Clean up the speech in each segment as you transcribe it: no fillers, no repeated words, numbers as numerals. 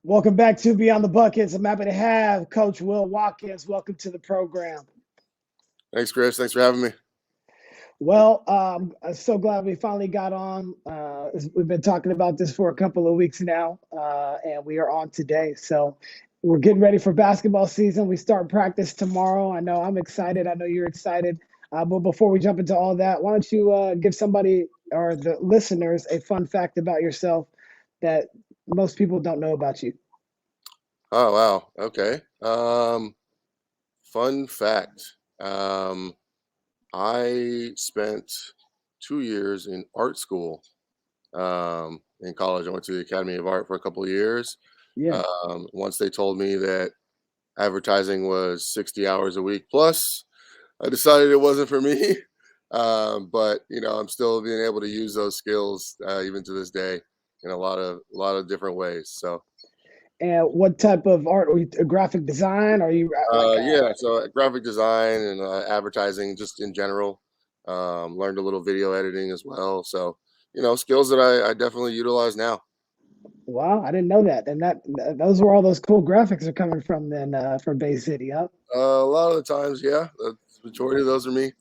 Welcome back to Beyond the Buckets. I'm happy to have Coach Will Watkins. Welcome to the program. Thanks, Chris. Thanks for having me. Well, I'm so glad we finally got on. We've been talking about this for a couple of weeks now, and we are on today. So we're getting ready for basketball season. We start practice tomorrow. I know I'm excited. I know you're excited. But before we jump into all that, why don't you give somebody or the listeners a fun fact about yourself that most people don't know about you? Oh, wow. Okay. Fun fact. Um, I spent 2 years in art school in college. I went to the Academy of Art for a couple of years. Yeah. Once they told me that advertising was 60 hours a week plus, I decided it wasn't for me. But I'm still being able to use those skills even to this day in a lot of different ways. So. And what type of art? Are you graphic design? Are you Yeah, so graphic design and advertising just in general. Learned a little video editing as well. So, skills that I definitely utilize now. wow, I didn't know that. And those were all those cool graphics are coming from then from Bay City, huh? A lot of the times, yeah, the majority of those are me.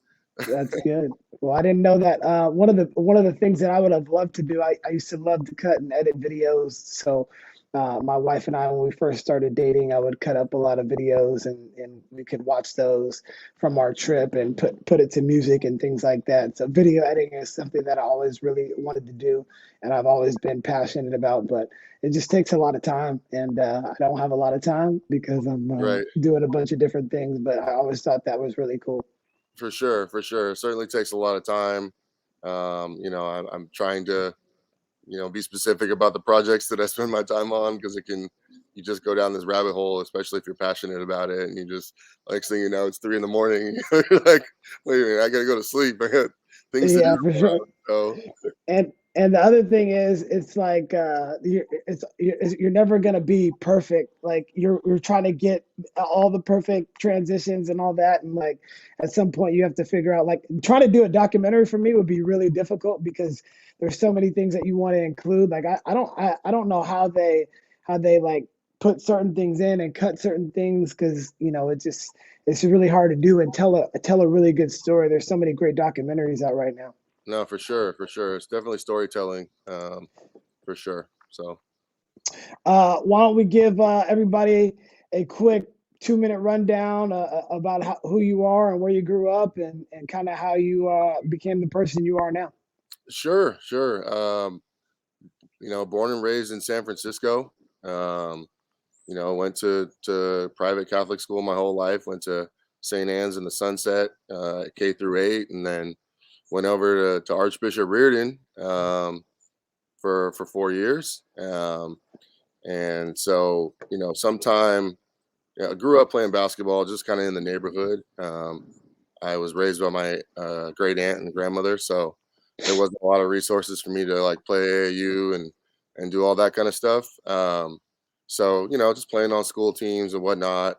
That's good. Well, I didn't know that. One of the things that I would have loved to do, I used to love to cut and edit videos. So my wife and I, when we first started dating, I would cut up a lot of videos and we could watch those from our trip and put it to music and things like that. So video editing is something that I always really wanted to do and I've always been passionate about, but it just takes a lot of time and I don't have a lot of time because I'm Right, doing a bunch of different things, but I always thought that was really cool. for sure, for sure. It certainly takes a lot of time. I'm trying to be specific about the projects that I spend my time on because you just go down this rabbit hole, especially if you're passionate about it, and you just next thing you know, it's 3 a.m. You're like, wait a minute, I gotta go to sleep. I got things to do Yeah, for sure. tomorrow. And the other thing is, it's like you're never gonna be perfect. Like you're trying to get all the perfect transitions and all that, and like at some point you have to figure out like trying to do a documentary for me would be really difficult because there's so many things that you want to include. Like I don't know how they like put certain things in and cut certain things because it's really hard to do and tell a really good story. There's so many great documentaries out right now. No, for sure, for sure. It's definitely storytelling, for sure. So Why don't we give everybody a quick 2-minute rundown about who you are and where you grew up and kind of how you became the person you are now? sure, sure. Born and raised in San Francisco. Um, went to private Catholic school my whole life. Went to St. Anne's in the Sunset, K through 8, and then went over to Archbishop Riordan for 4 years. And so, sometime I grew up playing basketball just kind of in the neighborhood. I was raised by my great aunt and grandmother, so there wasn't a lot of resources for me to like play AAU and do all that kind of stuff. So just playing on school teams and whatnot,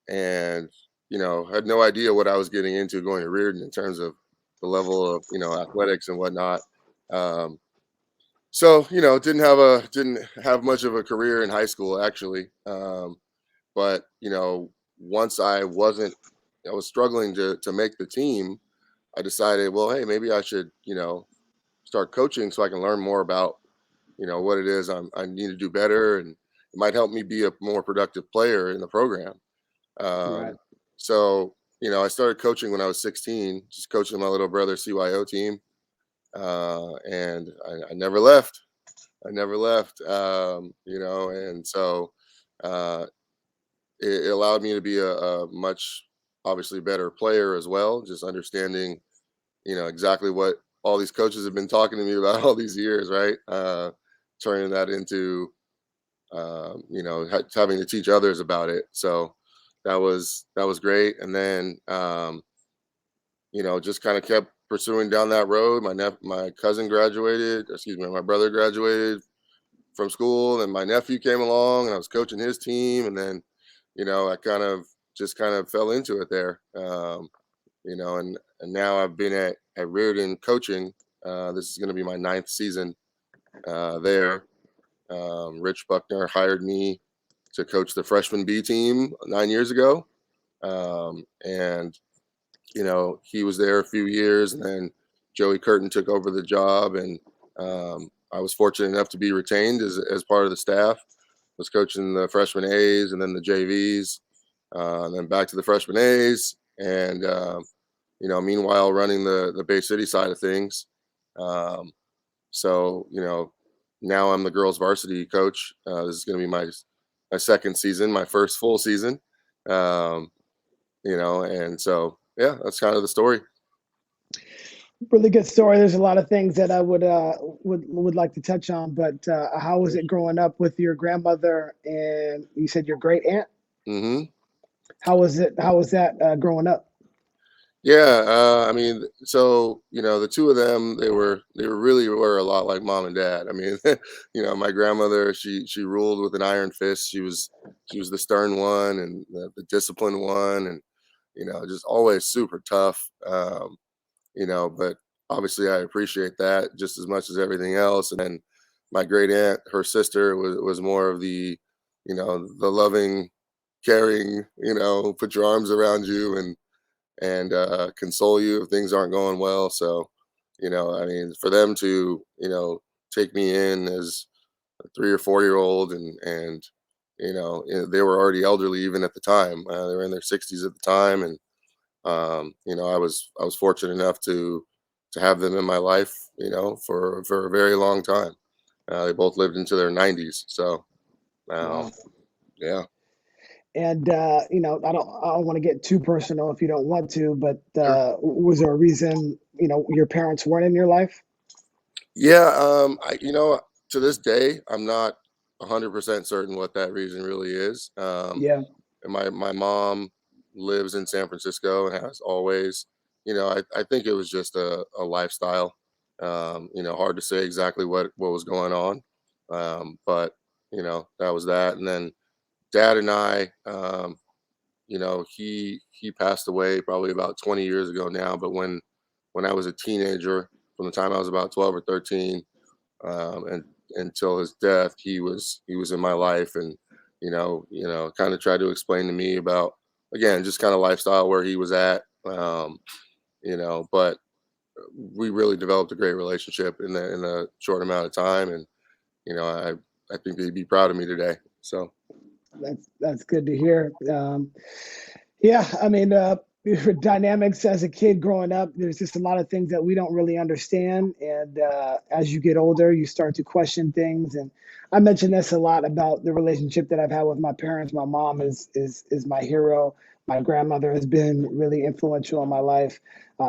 and had no idea what I was getting into going to Reardon in terms of the level of athletics and whatnot. Um, so didn't have much of a career in high school actually, but once I was struggling to make the team. I decided, well, hey, maybe I should start coaching so I can learn more about what it is I need to do better, and it might help me be a more productive player in the program. Right. Um, so I started coaching when I was 16, just coaching my little brother's CYO team, and I never left. I never left, and so uh, it allowed me to be a much obviously better player as well, just understanding exactly what all these coaches have been talking to me about all these years, right? Turning that into having to teach others about it. So that was great. And then just kind of kept pursuing down that road. My cousin graduated, excuse me, my brother graduated from school, and my nephew came along, and I was coaching his team, and then I kind of fell into it there. And now I've been at Reardon coaching. This is going to be my ninth season there. Rich Buckner hired me to coach the freshman B team 9 years ago. And, he was there a few years, and then Joey Curtin took over the job, and I was fortunate enough to be retained as part of the staff. Was coaching the freshman A's and then the JVs, and then back to the freshman A's, and meanwhile running the Bay City side of things. So now I'm the girls varsity coach. This is going to be my second season, my first full season. And so yeah, that's kind of the story. Really good story. There's a lot of things that I would like to touch on, but how was it growing up with your grandmother and you said your great aunt? Mm-hmm. How was it? How was that growing up? Yeah, I mean, so the two of them, they really were a lot like mom and dad. I mean, my grandmother, she ruled with an iron fist. She was the stern one and the disciplined one, and just always super tough. But obviously I appreciate that just as much as everything else. And then my great aunt, her sister, was more of the the loving, caring, put your arms around you and console you if things aren't going well. So, I mean, for them to, take me in as a 3 or 4 year old and they were already elderly even at the time. They were in their 60s at the time, and I was fortunate enough to have them in my life, for a very long time. They both lived into their 90s, so Wow. yeah. And I don't want to get too personal if you don't want to, but Sure. was there a reason your parents weren't in your life? Yeah, to this day, I'm not 100% certain what that reason really is. Yeah. And my mom lives in San Francisco and has always. I think it was just a lifestyle. Hard to say exactly what was going on, but that was that. And then dad and I, he passed away probably about 20 years ago now. But when I was a teenager, from the time I was about 12 or 13, and until his death, he was in my life, and kind of tried to explain to me about, again, just kind of lifestyle where he was at. But we really developed a great relationship in a short amount of time, and I think they'd be proud of me today. So That's good to hear. Yeah, I mean, dynamics as a kid growing up, there's just a lot of things that we don't really understand. And as you get older, you start to question things. And I mention this a lot about the relationship that I've had with my parents. My mom is my hero. My grandmother has been really influential in my life.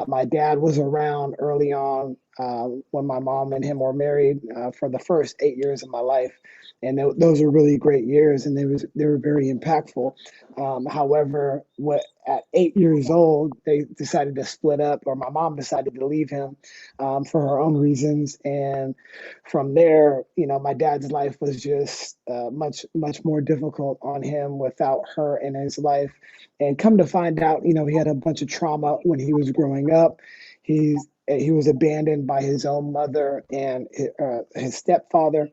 My dad was around early on when my mom and him were married for the first 8 years of my life, and those were really great years, and they were very impactful. However, at 8 years old, they decided to split up, or my mom decided to leave him for her own reasons. And from there, my dad's life was just much more difficult on him without her in his life. And come to find out, he had a bunch of trauma when he was growing up. He was abandoned by his own mother and his stepfather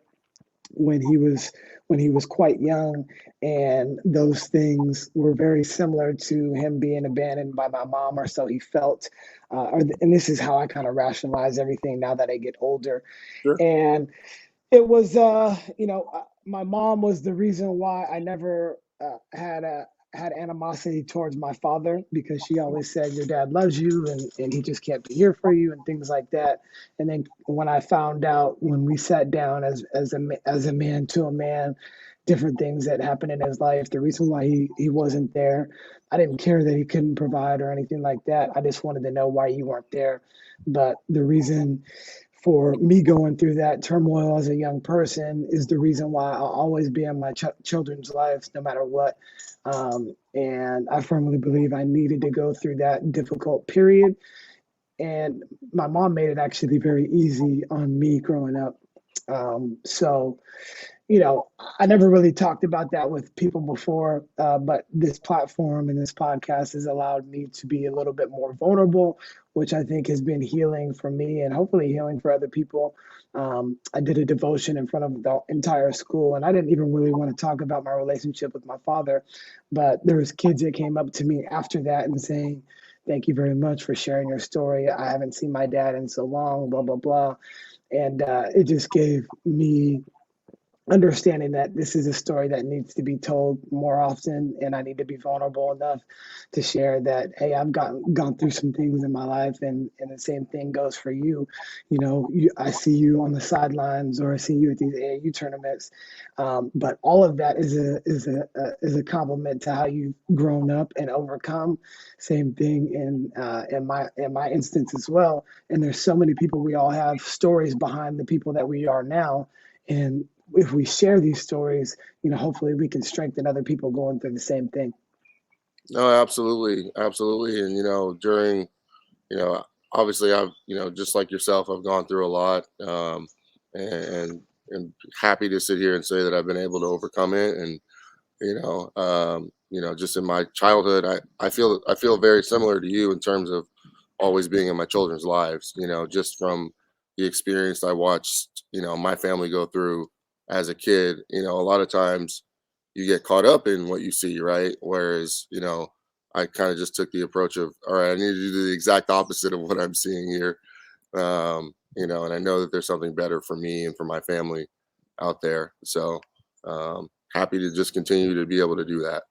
when he was quite young, and those things were very similar to him being abandoned by my mom, or so he felt. And this is how I kind of rationalize everything now that I get older. sure. And it was, my mom was the reason why I never had animosity towards my father, because she always said your dad loves you, and he just can't be here for you and things like that. And then when I found out, when we sat down as a man to a man, different things that happened in his life, the reason why he wasn't there, I didn't care that he couldn't provide or anything like that. I just wanted to know why you weren't there. But the reason for me going through that turmoil as a young person is the reason why I'll always be in my children's lives, no matter what. And I firmly believe I needed to go through that difficult period. And my mom made it actually very easy on me growing up. So I never really talked about that with people before, but this platform and this podcast has allowed me to be a little bit more vulnerable which I think has been healing for me and hopefully healing for other people. I did a devotion in front of the entire school, and I didn't even really want to talk about my relationship with my father, but there was kids that came up to me after that and saying, "Thank you very much for sharing your story. I haven't seen my dad in so long, blah, blah, blah." And it just gave me understanding that this is a story that needs to be told more often, and I need to be vulnerable enough to share that, hey, I've gone through some things in my life, and the same thing goes for you. I see you on the sidelines, or I see you at these AAU tournaments, but all of that is a compliment to how you've grown up and overcome. Same thing in my instance as well. And there's so many people. We all have stories behind the people that we are now, and if we share these stories, hopefully we can strengthen other people going through the same thing. No, absolutely, absolutely. And during, you know, obviously, I've, just like yourself, I've gone through a lot, and and happy to sit here and say that I've been able to overcome it. And just in my childhood, I feel very similar to you in terms of always being in my children's lives. Just from the experience I watched, my family go through as a kid. A lot of times you get caught up in what you see, right? Whereas, I kind of just took the approach of, all right, I need to do the exact opposite of what I'm seeing here. And I know that there's something better for me and for my family out there. So happy to just continue to be able to do that.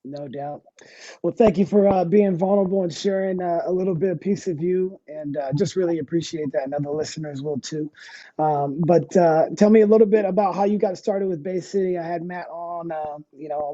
No doubt. Well, thank you for being vulnerable and sharing a little bit of piece of you, and just really appreciate that. And other listeners will too. But tell me a little bit about how you got started with Bay City. I had Matt on, on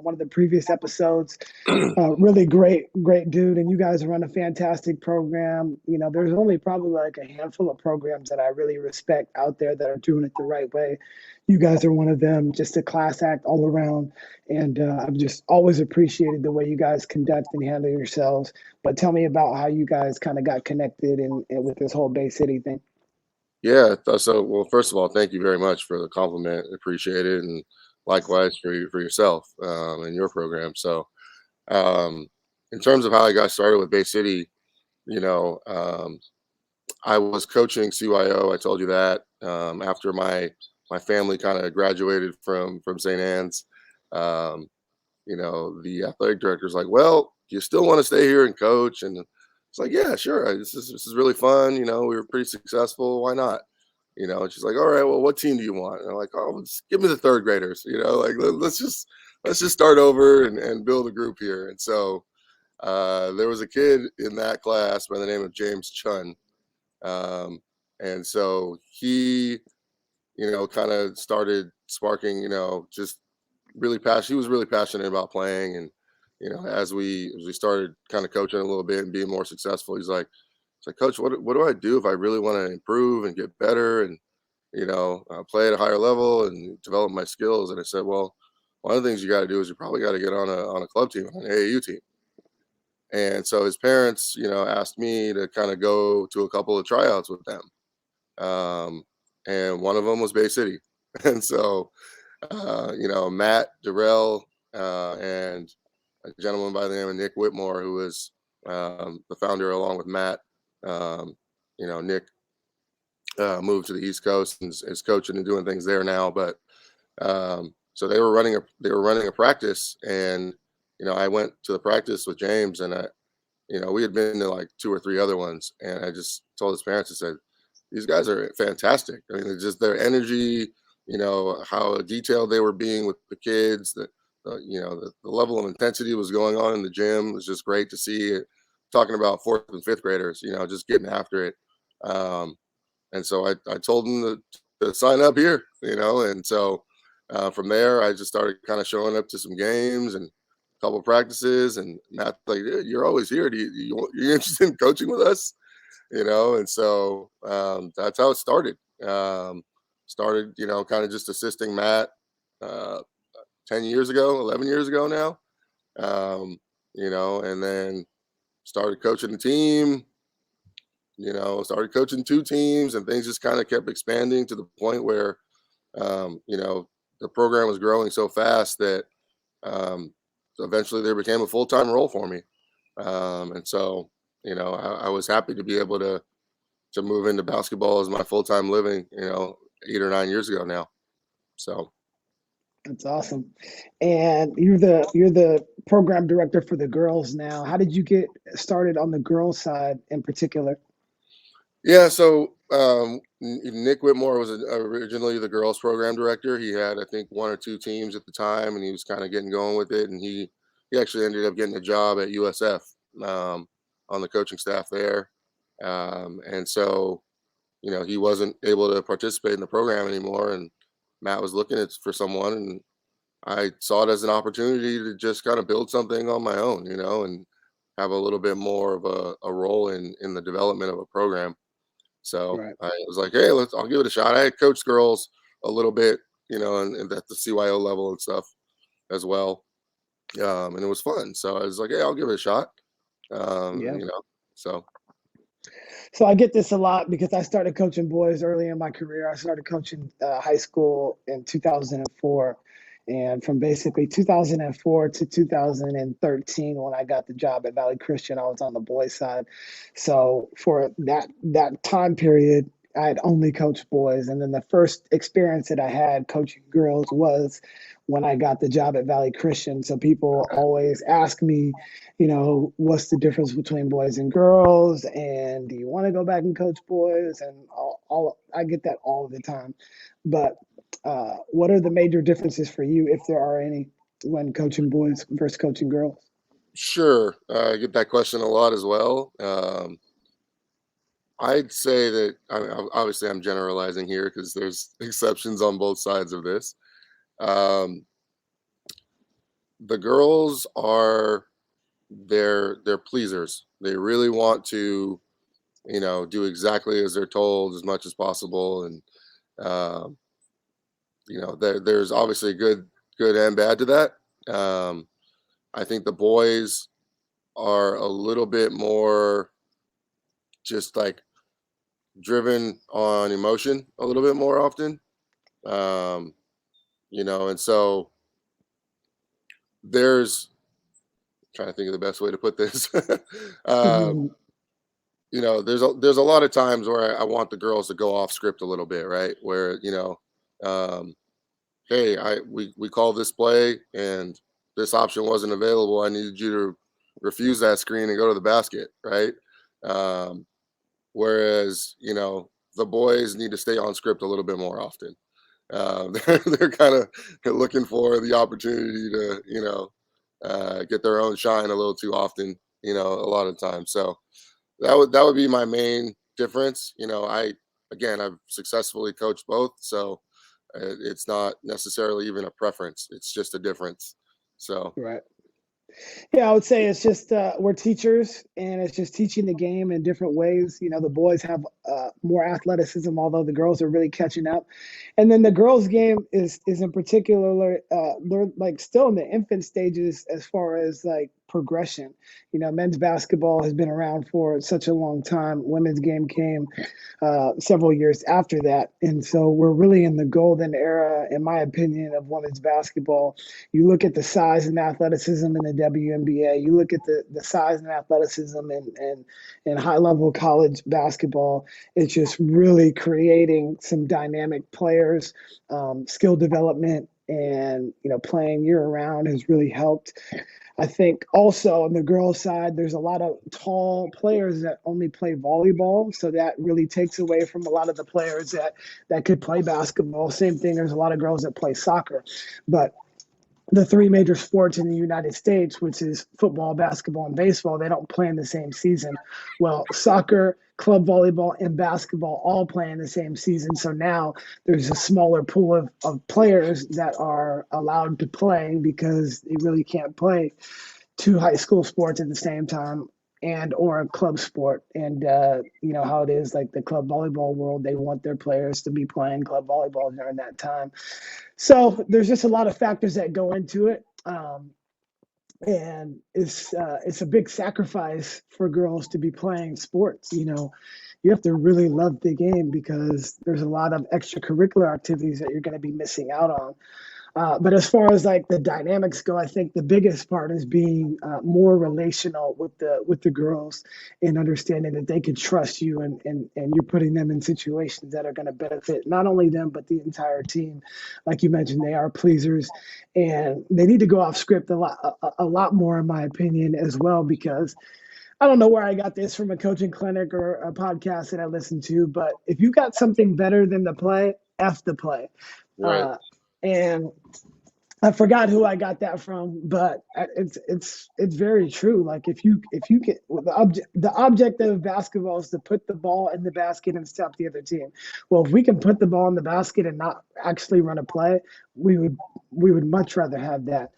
one of the previous episodes. Really great dude, and you guys run a fantastic program. There's only probably like a handful of programs that I really respect out there that are doing it the right way. You guys are one of them. Just a class act all around, and I've just always appreciated the way you guys conduct and handle yourselves. But tell me about how you guys kind of got connected and with this whole Bay City thing. Yeah. So, well, first of all, thank you very much for the compliment. Appreciate it. And likewise for yourself, and your program. So, um, in terms of how I got started with Bay City, you know, um, I was coaching CYO. I told you that, after my family kind of graduated from St. Anne's. Um, the athletic director's like, "Well, do you still want to stay here and coach?" And it's like, "Yeah, sure. This is really fun. We were pretty successful. Why not?" And she's like, "All right, well, what team do you want?" And I'm like, "Oh, just give me the third graders. Like let's just start over and build a group here." And so there was a kid in that class by the name of James Chun, um, and so he, kind of started sparking, just really passionate. He was really passionate about playing, and as we started kind of coaching a little bit and being more successful, he's like, "Coach, what do I do if I really want to improve and get better and play at a higher level and develop my skills?" And I said, "Well, one of the things you got to do is you probably got to get on a club team, on an AAU team." And so his parents, asked me to kind of go to a couple of tryouts with them, um, and one of them was Bay City, and so Matt Durrell, and a gentleman by the name of Nick Whitmore, who was, the founder along with Matt. Nick moved to the East Coast and is coaching and doing things there now. But so they were running a practice, and I went to the practice with James, and we had been to like two or three other ones, and I just told his parents, I said, "These guys are fantastic. I mean, it's just their energy, how detailed they were being with the kids, the level of intensity was going on in the gym was just great to see it. Talking about fourth and fifth graders, just getting after it." Um, and so I told them to sign up here, and so from there I just started kind of showing up to some games and a couple practices, and Matt's like, "Dude, you're always here. You're interested in coaching with us?" And so that's how it started. Started, kind of just assisting Matt, uh, 10 years ago, 11 years ago now. And then started coaching the team, started coaching two teams, and things just kind of kept expanding to the point where, the program was growing so fast that, so eventually there became a full-time role for me. And so, I was happy to be able to move into basketball as my full-time living, 8 or 9 years ago now. So That's awesome. And you're the program director for the girls now. How did you get started on the girls side in particular? yeah, so Nick Whitmore was originally the girls program director. He had, I think, one or two teams at the time, and he was kind of getting going with it. And he actually ended up getting a job at USF, on the coaching staff there. And so he wasn't able to participate in the program anymore, and Matt was looking for someone, and I saw it as an opportunity to just kind of build something on my own, and have a little bit more of a role in the development of a program. So Right. I was like, hey, I'll give it a shot. I had coached girls a little bit, and at the CYO level and stuff as well. And it was fun. So I was like, hey, I'll give it a shot. Yeah. So So I get this a lot because I started coaching boys early in my career. I started coaching high school in 2004. And from basically 2004 to 2013, when I got the job at Valley Christian, I was on the boys side. So for that time period, I had only coached boys. And then the first experience that I had coaching girls was when I got the job at Valley Christian. So people always ask me, what's the difference between boys and girls? And do you want to go back and coach boys? And all I get that all the time. But what are the major differences for you, if there are any, when coaching boys versus coaching girls? sure, I get that question a lot as well. I'd say that obviously I'm generalizing here because there's exceptions on both sides of this. Um, the girls are they're pleasers. They really want to, do exactly as they're told as much as possible, and um, there's obviously good and bad to that. Um, I think the boys are a little bit more just like driven on emotion a little bit more often. Um, and so there's trying to think of the best way to put this. um, there's a lot of times where I want the girls to go off script a little bit, right? Where um, hey, we called this play and this option wasn't available. I needed you to refuse that screen and go to the basket, right? Um, whereas the boys need to stay on script a little bit more often. They're kind of looking for the opportunity to get their own shine a little too often, a lot of times. So that would be my main difference. I've successfully coached both, so it's not necessarily even a preference. It's just a difference. So Right. Yeah, I would say it's just we're teachers, and it's just teaching the game in different ways. The boys have more athleticism, although the girls are really catching up. And then the girls' game is in particular, they're like still in the infant stages as far as like progression. Men's basketball has been around for such a long time. Women's game came several years after that, and so we're really in the golden era, in my opinion, of women's basketball. You look at the size and athleticism in the WNBA. You look at the size and athleticism in high level college basketball. It's just really creating some dynamic players, skill development, and playing year round has really helped. I think also on the girls' side, there's a lot of tall players that only play volleyball, so that really takes away from a lot of the players that could play basketball. Same thing. There's a lot of girls that play soccer, but the three major sports in the United States, which is football, basketball, and baseball, they don't play in the same season. Well, soccer, club volleyball, and basketball all play in the same season. So now there's a smaller pool of players that are allowed to play because they really can't play two high school sports at the same time and or a club sport. And you know how it is, like the club volleyball world, they want their players to be playing club volleyball during that time. So there's just a lot of factors that go into it. And it's a big sacrifice for girls to be playing sports. You have to really love the game because there's a lot of extracurricular activities that you're going to be missing out on. But as far as like the dynamics go, I think the biggest part is being more relational with the girls and understanding that they can trust you, and you're putting them in situations that are going to benefit not only them but the entire team. Like you mentioned, they are pleasers, and they need to go off script a lot more, in my opinion, as well, because I don't know where I got this from, a coaching clinic or a podcast that I listened to, but if you got something better than the play, F the play. Right. Uh, and I forgot who I got that from, but it's very true. Like if you get the object of basketball is to put the ball in the basket and stop the other team. Well, if we can put the ball in the basket and not actually run a play, we would much rather have that.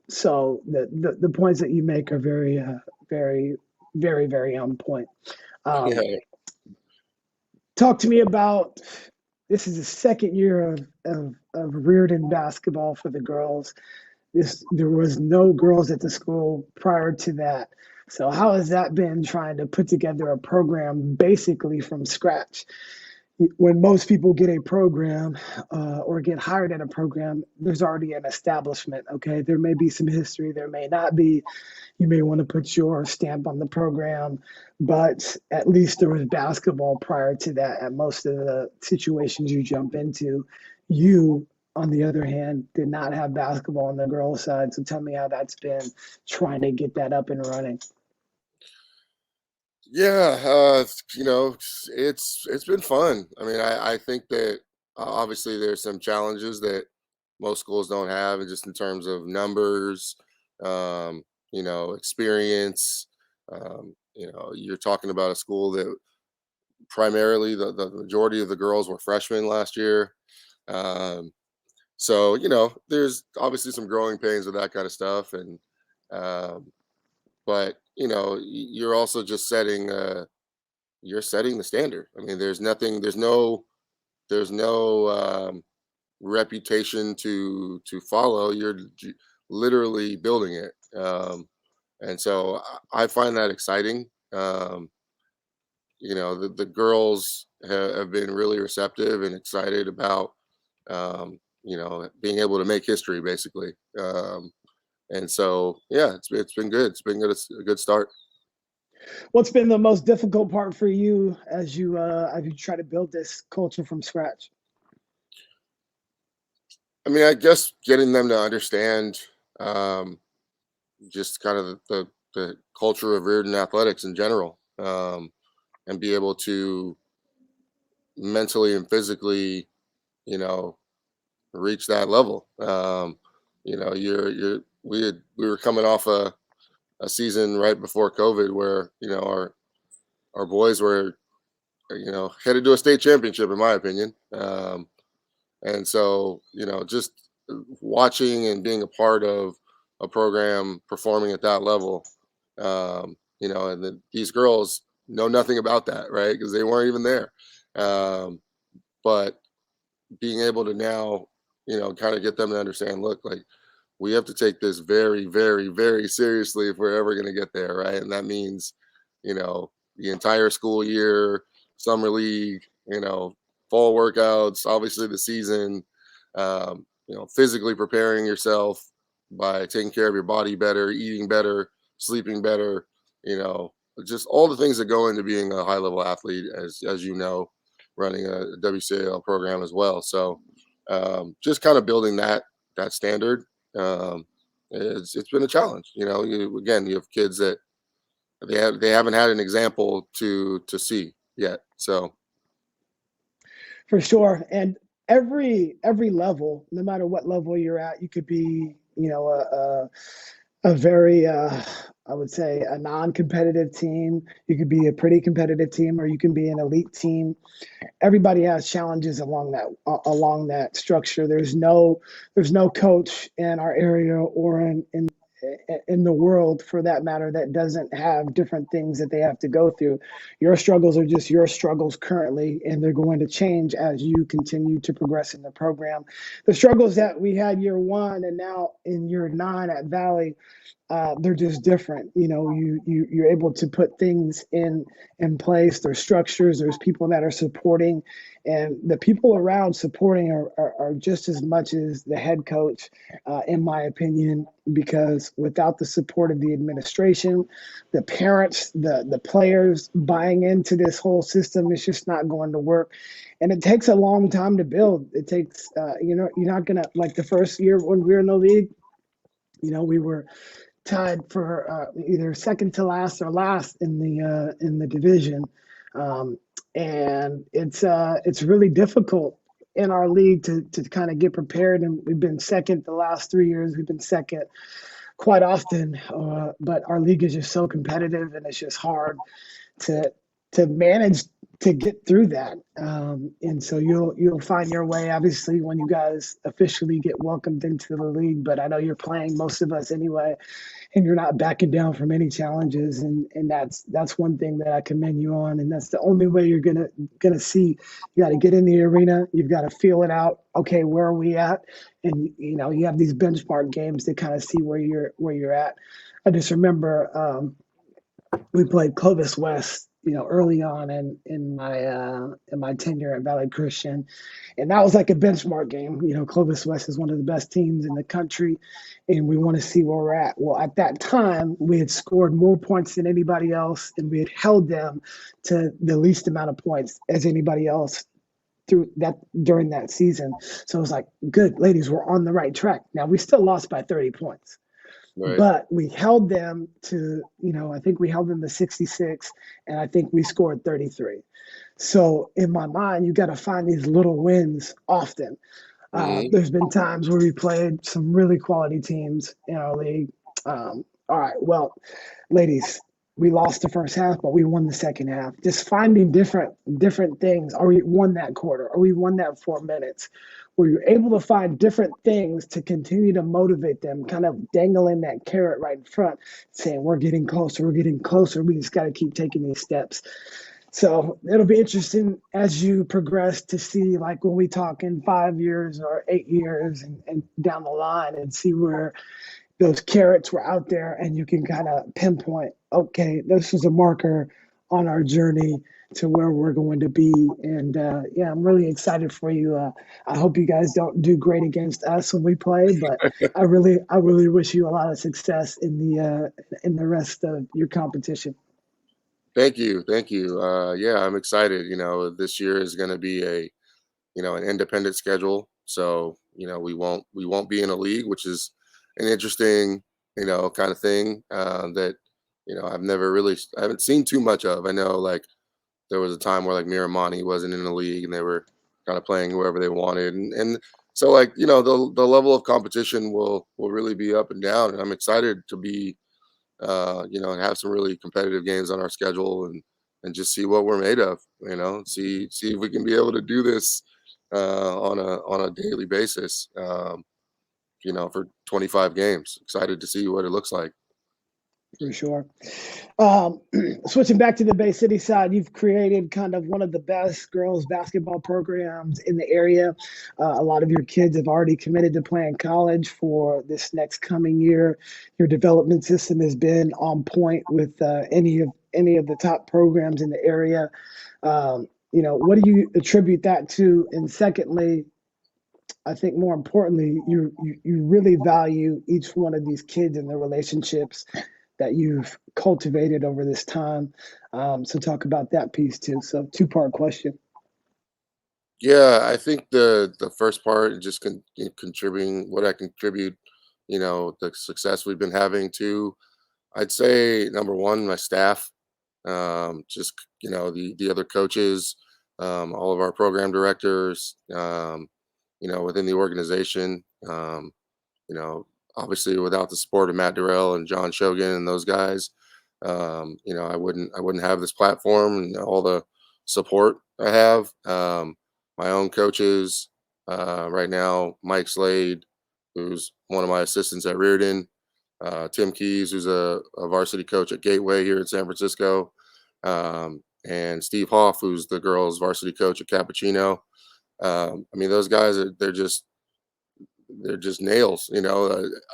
So the points that you make are very very on point. Um, Yeah. Talk to me about, this is the second year of Riordan basketball for the girls. There was no girls at the school prior to that. So how has that been, trying to put together a program basically from scratch? When most people get a program or get hired in a program, there's already an establishment. Okay, there may be some history, there may not be. You may want to put your stamp on the program, but at least there was basketball prior to that at most of the situations you jump into. You, on the other hand, did not have basketball on the girls' side. So tell me how that's been, trying to get that up and running. Yeah, it's been fun. I mean, I think that obviously there's some challenges that most schools don't have, and just in terms of numbers, experience. You're talking about a school that primarily the majority of the girls were freshmen last year. Um, so there's obviously some growing pains with that kind of stuff, and um, but you're also just setting. You're setting the standard. I mean, there's no reputation to follow. You're literally building it, and so I find that exciting. The girls have been really receptive and excited about being able to make history, basically. And so, yeah, it's been good. It's been good. It's a good start. What's been the most difficult part for you as you try to build this culture from scratch? I mean, I guess getting them to understand um, just kind of the culture of Reardon athletics in general, and be able to mentally and physically, you know, reach that level. We were coming off a season right before COVID where our boys were headed to a state championship, in my opinion. And so, just watching and being a part of a program performing at that level, and then these girls know nothing about that, right? Because they weren't even there. Um, but being able to now, kind of get them to understand, look, like we have to take this very, very, very seriously if we're ever going to get there, right? And that means, the entire school year, summer league, fall workouts, obviously the season, physically preparing yourself by taking care of your body better, eating better, sleeping better, just all the things that go into being a high level athlete, as running a WCAL program as well. So just kind of building that standard. Um, it's been a challenge. Again, you have kids that they haven't had an example to see yet. So For sure. And every level, no matter what level you're at, you could be, a very I would say a non-competitive team. You could be a pretty competitive team, or you can be an elite team. Everybody has challenges along that structure. There's no coach in our area or in the world, for that matter, that doesn't have different things that they have to go through. Your struggles are just your struggles currently, and they're going to change as you continue to progress in the program. The struggles that we had year one and now in year nine at Valley, they're just different. You're able to put things in place. There's structures. There's people that are supporting, and the people around supporting are just as much as the head coach, in my opinion. Because without the support of the administration, the parents, the players buying into this whole system, it's just not going to work. And it takes a long time to build. It takes, you're not gonna, like, the first year when we were in the league. We were tied for either second to last or last in the division, and it's really difficult in our league to kind of get prepared. And we've been second the last 3 years. We've been second quite often, but our league is just so competitive, and it's just hard to manage to get through that. And so you'll find your way, obviously, when you guys officially get welcomed into the league. But I know you're playing most of us anyway, and you're not backing down from any challenges. And that's one thing that I commend you on. And that's the only way you're gonna see. You got to get in the arena. You've got to feel it out. Okay, where are we at? And you have these benchmark games to kind of see where you're at. I just remember we played Clovis West, early on in my tenure at Valley Christian, and that was like a benchmark game. Clovis West is one of the best teams in the country, and we want to see where we're at. Well, at that time, we had scored more points than anybody else, and we had held them to the least amount of points as anybody else through that during that season. So it was like, good, ladies, we're on the right track. Now, we still lost by 30 points. Right. But we held them to, I think we held them to 66, and I think we scored 33. So in my mind, you got to find these little wins often. There's been times where we played some really quality teams in our league. All right, well, ladies, we lost the first half, but we won the second half. Just finding different things. Or we won that quarter, or we won that 4 minutes, where you're able to find different things to continue to motivate them, kind of dangling that carrot right in front, saying, we're getting closer, we just got to keep taking these steps. So it'll be interesting as you progress to see, like, when we talk in 5 years or 8 years and down the line, and see where those carrots were out there, and you can kind of pinpoint, okay, this is a marker on our journey to where we're going to be. And yeah, I'm really excited for you. I hope you guys don't do great against us when we play, but I really wish you a lot of success in the rest of your competition. Thank you. Yeah, I'm excited. This year is going to be an independent schedule. So, we won't be in a league, which is an interesting, kind of thing that, I haven't seen too much of. I know, like, there was a time where, like, Miramani wasn't in the league and they were kind of playing whoever they wanted. And so, like, the level of competition will really be up and down. And I'm excited to be, and have some really competitive games on our schedule, and just see what we're made of, see if we can be able to do this on a daily basis, for 25 games. Excited to see what it looks like. For sure. Switching back to the Bay City side, you've created kind of one of the best girls basketball programs in the area. A lot of your kids have already committed to playing college for this next coming year. Your development system has been on point with any of the top programs in the area. What do you attribute that to? And secondly, I think more importantly, you really value each one of these kids and their relationships that you've cultivated over this time. So talk about that piece too. So 2-part question. Yeah, I think the first part is just contributing what I contribute, the success we've been having to. I'd say number one, my staff, just the other coaches, all of our program directors, within the organization. Obviously, without the support of Matt Durrell and John Shogan and those guys, I wouldn't have this platform and all the support I have. My own coaches right now, Mike Slade, who's one of my assistants at Riordan, Tim Keys, who's a varsity coach at Gateway here in San Francisco, and Steve Hoff, who's the girls varsity coach at Cappuccino. Those guys they're just they're just nails.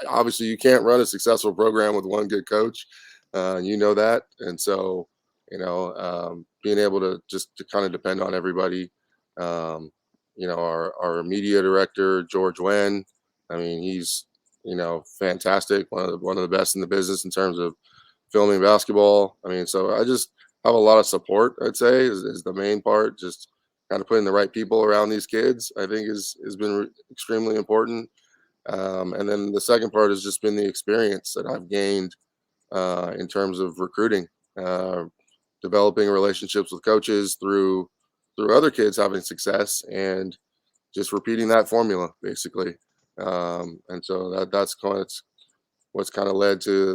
Obviously, you can't run a successful program with one good coach. You know that, and so being able to just to kind of depend on everybody. Our media director George Wen. I mean, he's fantastic. One of the best in the business in terms of filming basketball. I mean, so I just have a lot of support. I'd say is the main part. Just kind of putting the right people around these kids, I think, has been extremely important. And then the second part has just been the experience that I've gained in terms of recruiting, uh, developing relationships with coaches through other kids having success, and just repeating that formula basically. And so that's kind of what's kind of led to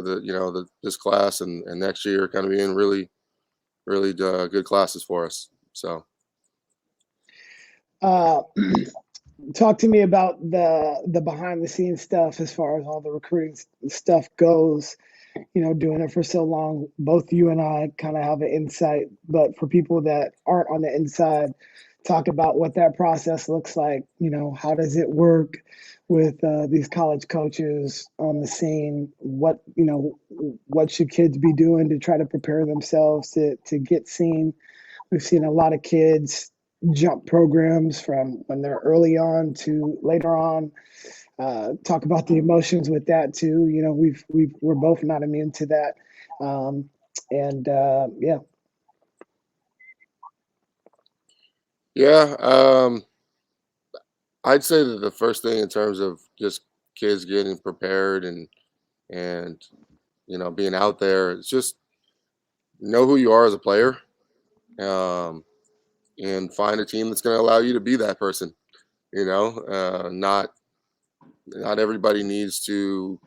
this class and next year kind of being really good classes for us. So Uh, talk to me about the behind the scenes stuff as far as all the recruiting stuff goes. Doing it for so long, both you and I kind of have an insight, but for people that aren't on the inside, talk about what that process looks like. How does it work with these college coaches on the scene? What should kids be doing to try to prepare themselves to get seen? We've seen a lot of kids jump programs from when they're early on to later on. Talk about the emotions with that too. We're both not immune to that, and yeah. yeah, I'd say that the first thing in terms of just kids getting prepared and being out there, it's just know who you are as a player, um, and find a team that's going to allow you to be that person. Not everybody needs to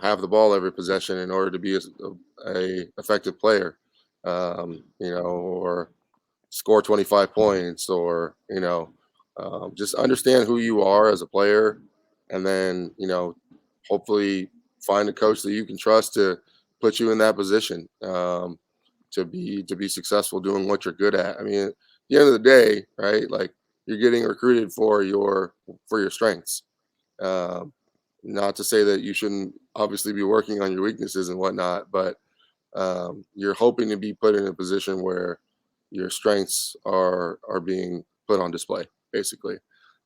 have the ball every possession in order to be a effective player, or score 25 points, or just understand who you are as a player, and then hopefully find a coach that you can trust to put you in that position, to be successful doing what you're good at. I mean, at the end of the day, right? Like, you're getting recruited for your strengths. Um, Not to say that you shouldn't obviously be working on your weaknesses and whatnot, but you're hoping to be put in a position where your strengths are being put on display, basically.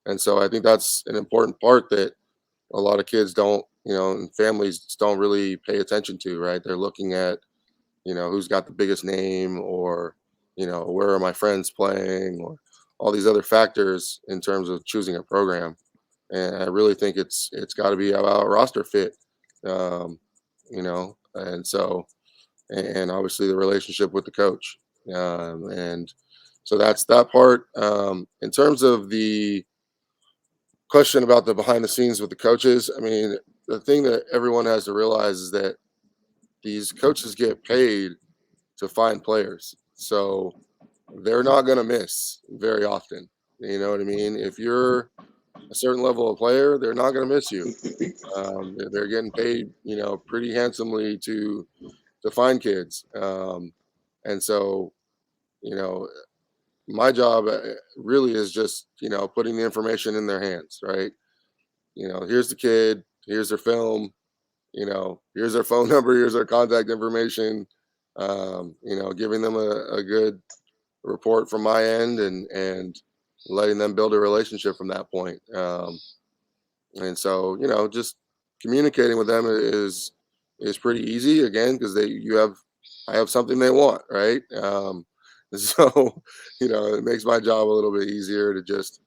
And so I think that's an important part that a lot of kids don't, and families don't really pay attention to, right? They're looking at, who's got the biggest name, or, where are my friends playing, or all these other factors in terms of choosing a program. And I really think it's got to be about roster fit, and so and obviously the relationship with the coach, and so that's that part. In terms of the question about the behind the scenes with the coaches, I mean, the thing that everyone has to realize is that these coaches get paid to find players, so they're not going to miss very often. You know what I mean? If you're a certain level of player, they're not going to miss you. They're getting paid, pretty handsomely to find kids, and so you know, my job really is just putting the information in their hands, right? Here's the kid, here's their film, here's their phone number, here's their contact information. Giving them a good report from my end, and letting them build a relationship from that point. And so just communicating with them is pretty easy, again, because I have something they want, right? So it makes my job a little bit easier to just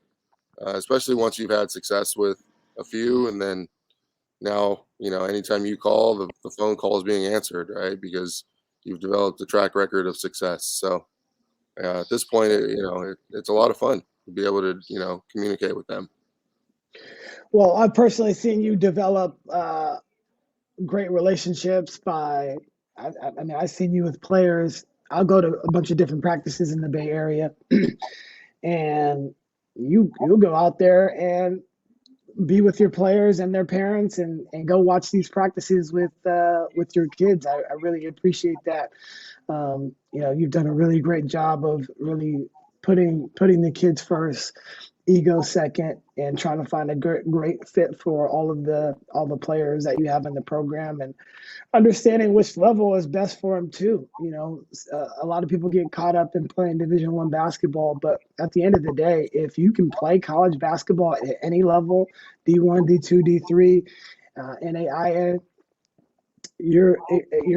especially once you've had success with a few, and then now anytime you call, the phone call is being answered, right? Because you've developed a track record of success. So at this point, it's a lot of fun to be able to communicate with them. Well, I've personally seen you develop great relationships by. I mean, I've seen you with players. I'll go to a bunch of different practices in the Bay Area, and you'll go out there and be with your players and their parents, and go watch these practices with your kids. I really appreciate that. You've done a really great job of really putting the kids first, ego second, and trying to find a great fit for all the players that you have in the program, and understanding which level is best for them too. A lot of people get caught up in playing Division I basketball, but at the end of the day, if you can play college basketball at any level, D1, D2, D3, NAIA, you're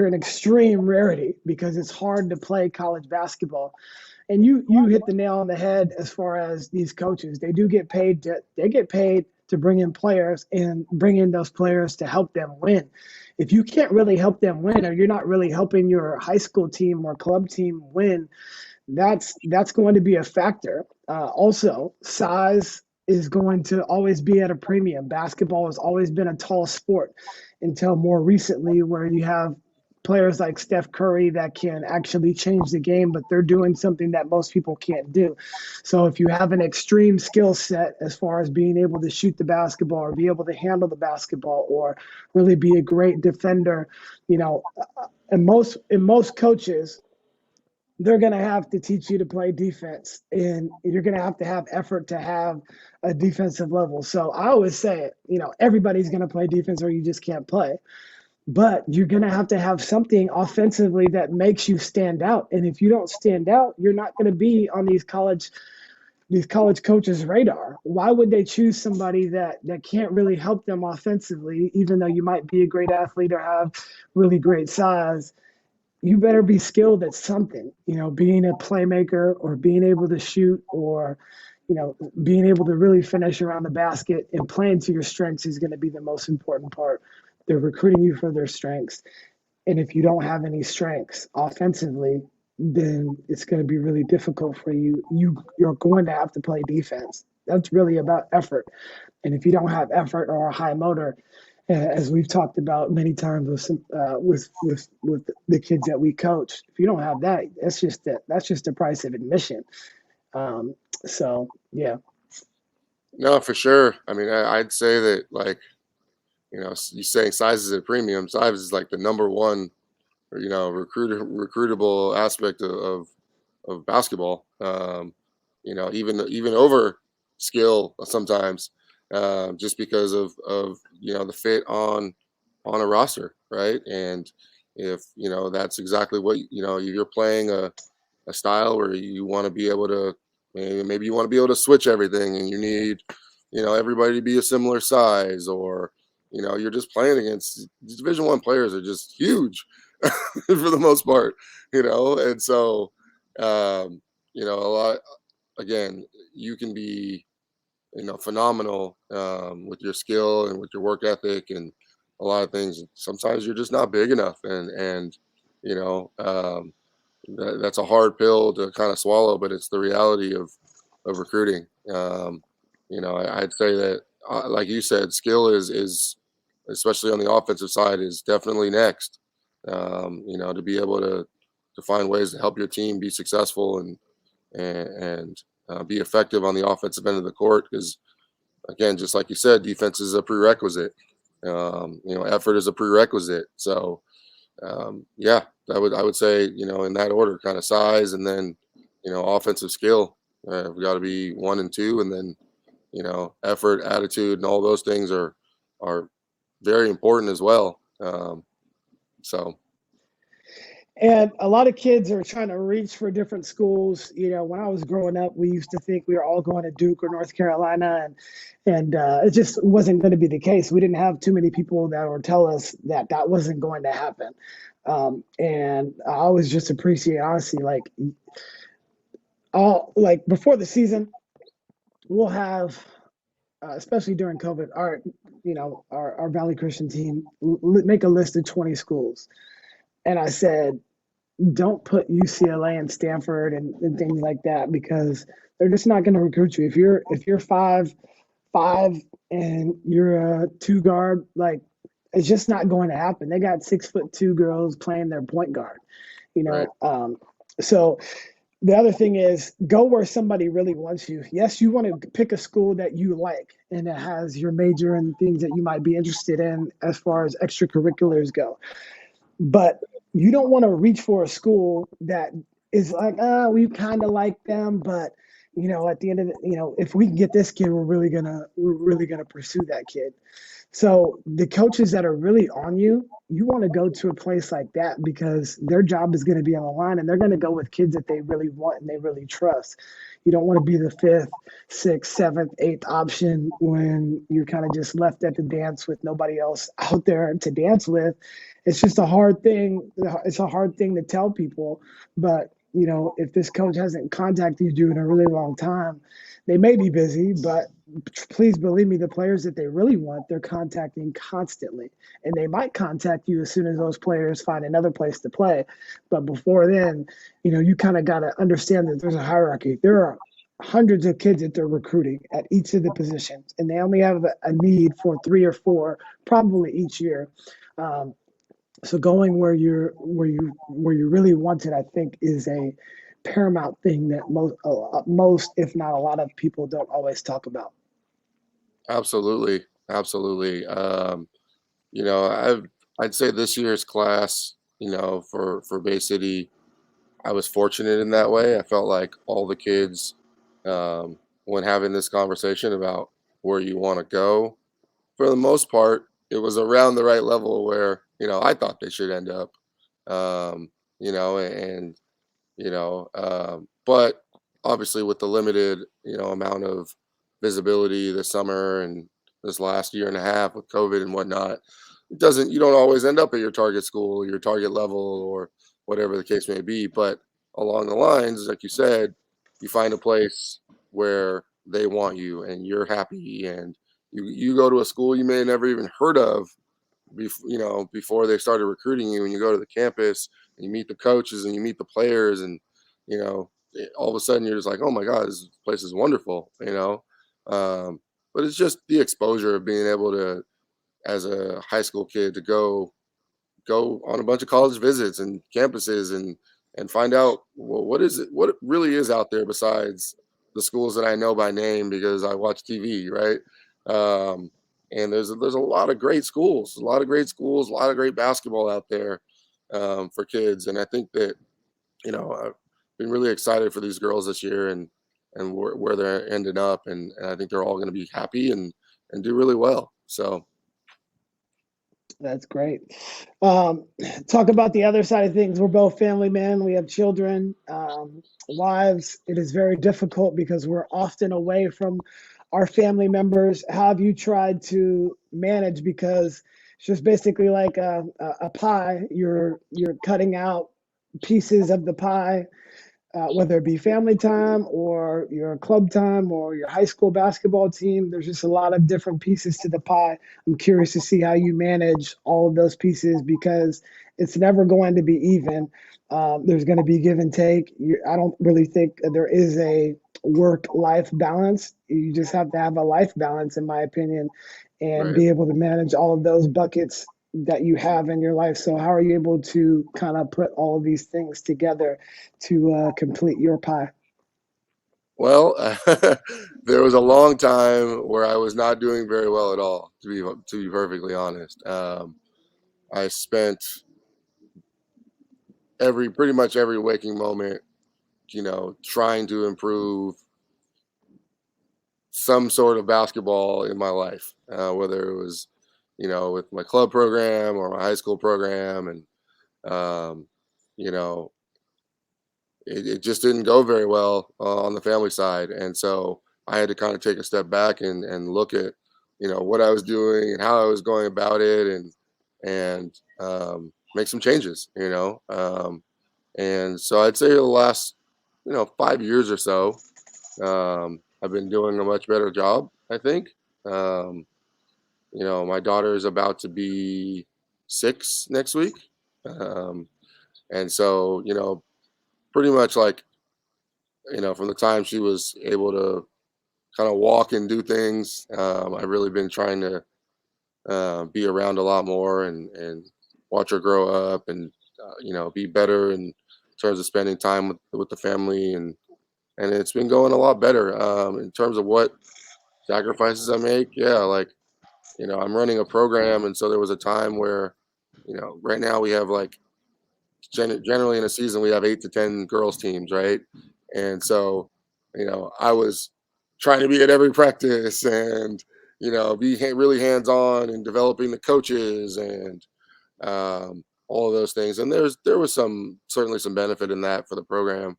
an extreme rarity, because it's hard to play college basketball. And you hit the nail on the head as far as these coaches. They get paid to bring in players and bring in those players to help them win. If you can't really help them win, or you're not really helping your high school team or club team win, that's going to be a factor. Also, size is going to always be at a premium. Basketball has always been a tall sport until more recently, where you have players like Steph Curry that can actually change the game, but they're doing something that most people can't do. So if you have an extreme skill set as far as being able to shoot the basketball, or be able to handle the basketball, or really be a great defender, and most coaches, they're going to have to teach you to play defense, and you're going to have effort to have a defensive level. So I always say, everybody's going to play defense, or you just can't play. But you're going to have something offensively that makes you stand out. And if you don't stand out, you're not going to be on these college coaches' radar. Why would they choose somebody that can't really help them offensively, even though you might be a great athlete or have really great size? You better be skilled at something, being a playmaker, or being able to shoot, or, being able to really finish around the basket, and playing to your strengths is going to be the most important part. They're recruiting you for their strengths. And if you don't have any strengths offensively, then it's going to be really difficult for you. You're going to have to play defense. That's really about effort. And if you don't have effort or a high motor, as we've talked about many times with the kids that we coach, if you don't have that, that's just the price of admission. So yeah. No, for sure. I mean, I'd say that, like, you saying size is a premium. Size is like the number one, recruitable aspect of basketball. Even over skill sometimes, just because of the fit on a roster, right? And if that's exactly what you're playing a style where you want to be able to, maybe you want to be able to switch everything, and you need everybody to be a similar size, or you're just playing against these Division I players are just huge for the most part, and so a lot, again, you can be phenomenal with your skill and with your work ethic and a lot of things. Sometimes you're just not big enough, and that's a hard pill to kind of swallow, but it's the reality of recruiting. I'd say that, like you said, skill is especially on the offensive side, is definitely next. To be able to find ways to help your team be successful and be effective on the offensive end of the court, because again, just like you said, defense is a prerequisite. Effort is a prerequisite. So yeah, I would say in that order, kind of size, and then offensive skill. We got to be 1 and 2, and then effort, attitude, and all those things are very important as well. So. And a lot of kids are trying to reach for different schools. When I was growing up, we used to think we were all going to Duke or North Carolina, and it just wasn't going to be the case. We didn't have too many people that would tell us that wasn't going to happen. And I always just appreciate, honestly, like before the season, we'll have, especially during COVID, our Valley Christian team make a list of 20 schools. And I said, don't put UCLA and Stanford and things like that, because they're just not going to recruit you. If you're 5'5" and you're a 2 guard, like, it's just not going to happen. They got 6'2" girls playing their point guard, Right. So the other thing is, go where somebody really wants you. Yes, you want to pick a school that you like and that has your major and things that you might be interested in as far as extracurriculars go. But you don't want to reach for a school that is like, we kind of like them, but at the end of if we can get this kid, we're really gonna pursue that kid. So the coaches that are really on you, you want to go to a place like that because their job is going to be on the line and they're going to go with kids that they really want and they really trust. You don't want to be the fifth, sixth, seventh, eighth option when you're kind of just left at the dance with nobody else out there to dance with. It's just a hard thing. It's a hard thing to tell people, but if this coach hasn't contacted you in a really long time, they may be busy, but please believe me, the players that they really want, they're contacting constantly. And they might contact you as soon as those players find another place to play. But before then, you kind of got to understand that there's a hierarchy. There are hundreds of kids that they're recruiting at each of the positions, and they only have a need for 3 or 4, probably each year. Um, so going where you really want it, I think, is a paramount thing that most, if not a lot of people, don't always talk about. Absolutely, absolutely. I'd say this year's class, for Bay City, I was fortunate in that way. I felt like all the kids, when having this conversation about where you want to go, for the most part, it was around the right level where, I thought they should end up. Um, and but obviously with the limited, amount of visibility this summer and this last year and a half with COVID and whatnot, you don't always end up at your target school, your target level, or whatever the case may be. But along the lines, like you said, you find a place where they want you and you're happy, and you go to a school you may have never even heard of before they started recruiting you, and you go to the campus and you meet the coaches and you meet the players, and all of a sudden you're just like, oh my god, this place is wonderful. But it's just the exposure of being able to, as a high school kid, to go on a bunch of college visits and campuses, and find out, well, what it really is out there besides the schools that I know by name because I watch TV, right? Um, and there's a lot of great schools, a lot of great schools, a lot of great basketball out there, for kids. And I think that, I've been really excited for these girls this year, and where they're ending up, and I think they're all going to be happy and do really well. So That's great. Um, Talk about the other side of things. We're both family men. We have children, wives. It is very difficult because we're often away from our family members. How have you tried to manage? Because it's just basically like a pie. You're cutting out pieces of the pie, whether it be family time or your club time or your high school basketball team. There's just a lot of different pieces to the pie. I'm curious to see how you manage all of those pieces because it's never going to be even. There's going to be give and take. I don't really think there is a work-life balance. You just have to have a life balance, in my opinion, and right. be able to manage all of those buckets that you have in your life. So how are you able to kind of put all of these things together to complete your pie? Well, there was a long time where I was not doing very well at all, to be perfectly honest. I spent pretty much every waking moment, trying to improve some sort of basketball in my life, whether it was, with my club program or my high school program, and you know, it just didn't go very well, on the family side, and so I had to kind of take a step back and look at, what I was doing and how I was going about it, and make some changes. And so I'd say the last, 5 years or so, I've been doing a much better job, I think. Um, my daughter is about to be 6 next week, um, and so pretty much like, from the time she was able to kind of walk and do things, I've really been trying to, be around a lot more, and watch her grow up, and be better in terms of spending time with the family, and it's been going a lot better, in terms of what sacrifices I make. Yeah, like, I'm running a program, and so there was a time where, right now we have like, generally in a season we have 8 to 10 girls teams, right? And so I was trying to be at every practice and, be really hands-on in developing the coaches and all of those things. And there was certainly some benefit in that for the program.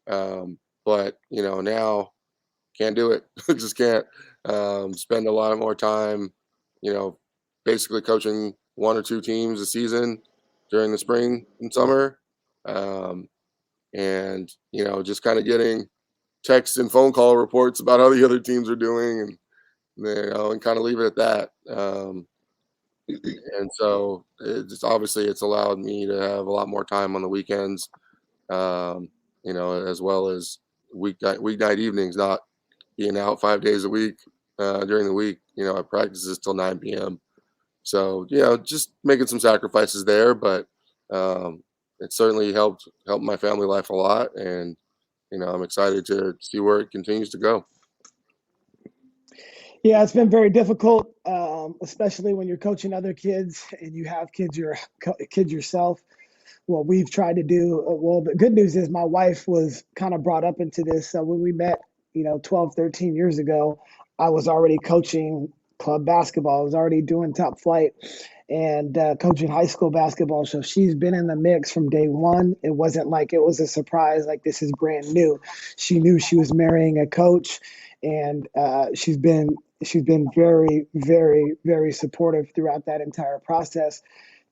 But, now can't do it. Just can't spend a lot more time, you know, basically coaching one or two teams a season during the spring and summer. Um, and, just kind of getting text and phone call reports about how the other teams are doing and, and kind of leave it at that. And so it's allowed me to have a lot more time on the weekends, um, as well as weeknight evenings, not being out 5 days a week during the week. I practices till 9 p.m. So just making some sacrifices there, but um, it certainly helped my family life a lot, and I'm excited to see where it continues to go. Yeah, it's been very difficult, especially when you're coaching other kids and you have kids yourself. What we've tried to do, well, the good news is my wife was kind of brought up into this. So when we met, 12, 13 years ago, I was already coaching club basketball. I was already doing top flight and coaching high school basketball. So she's been in the mix from day one. It wasn't like it was a surprise, like this is brand new. She knew she was marrying a coach, and she's been very, very, very supportive throughout that entire process.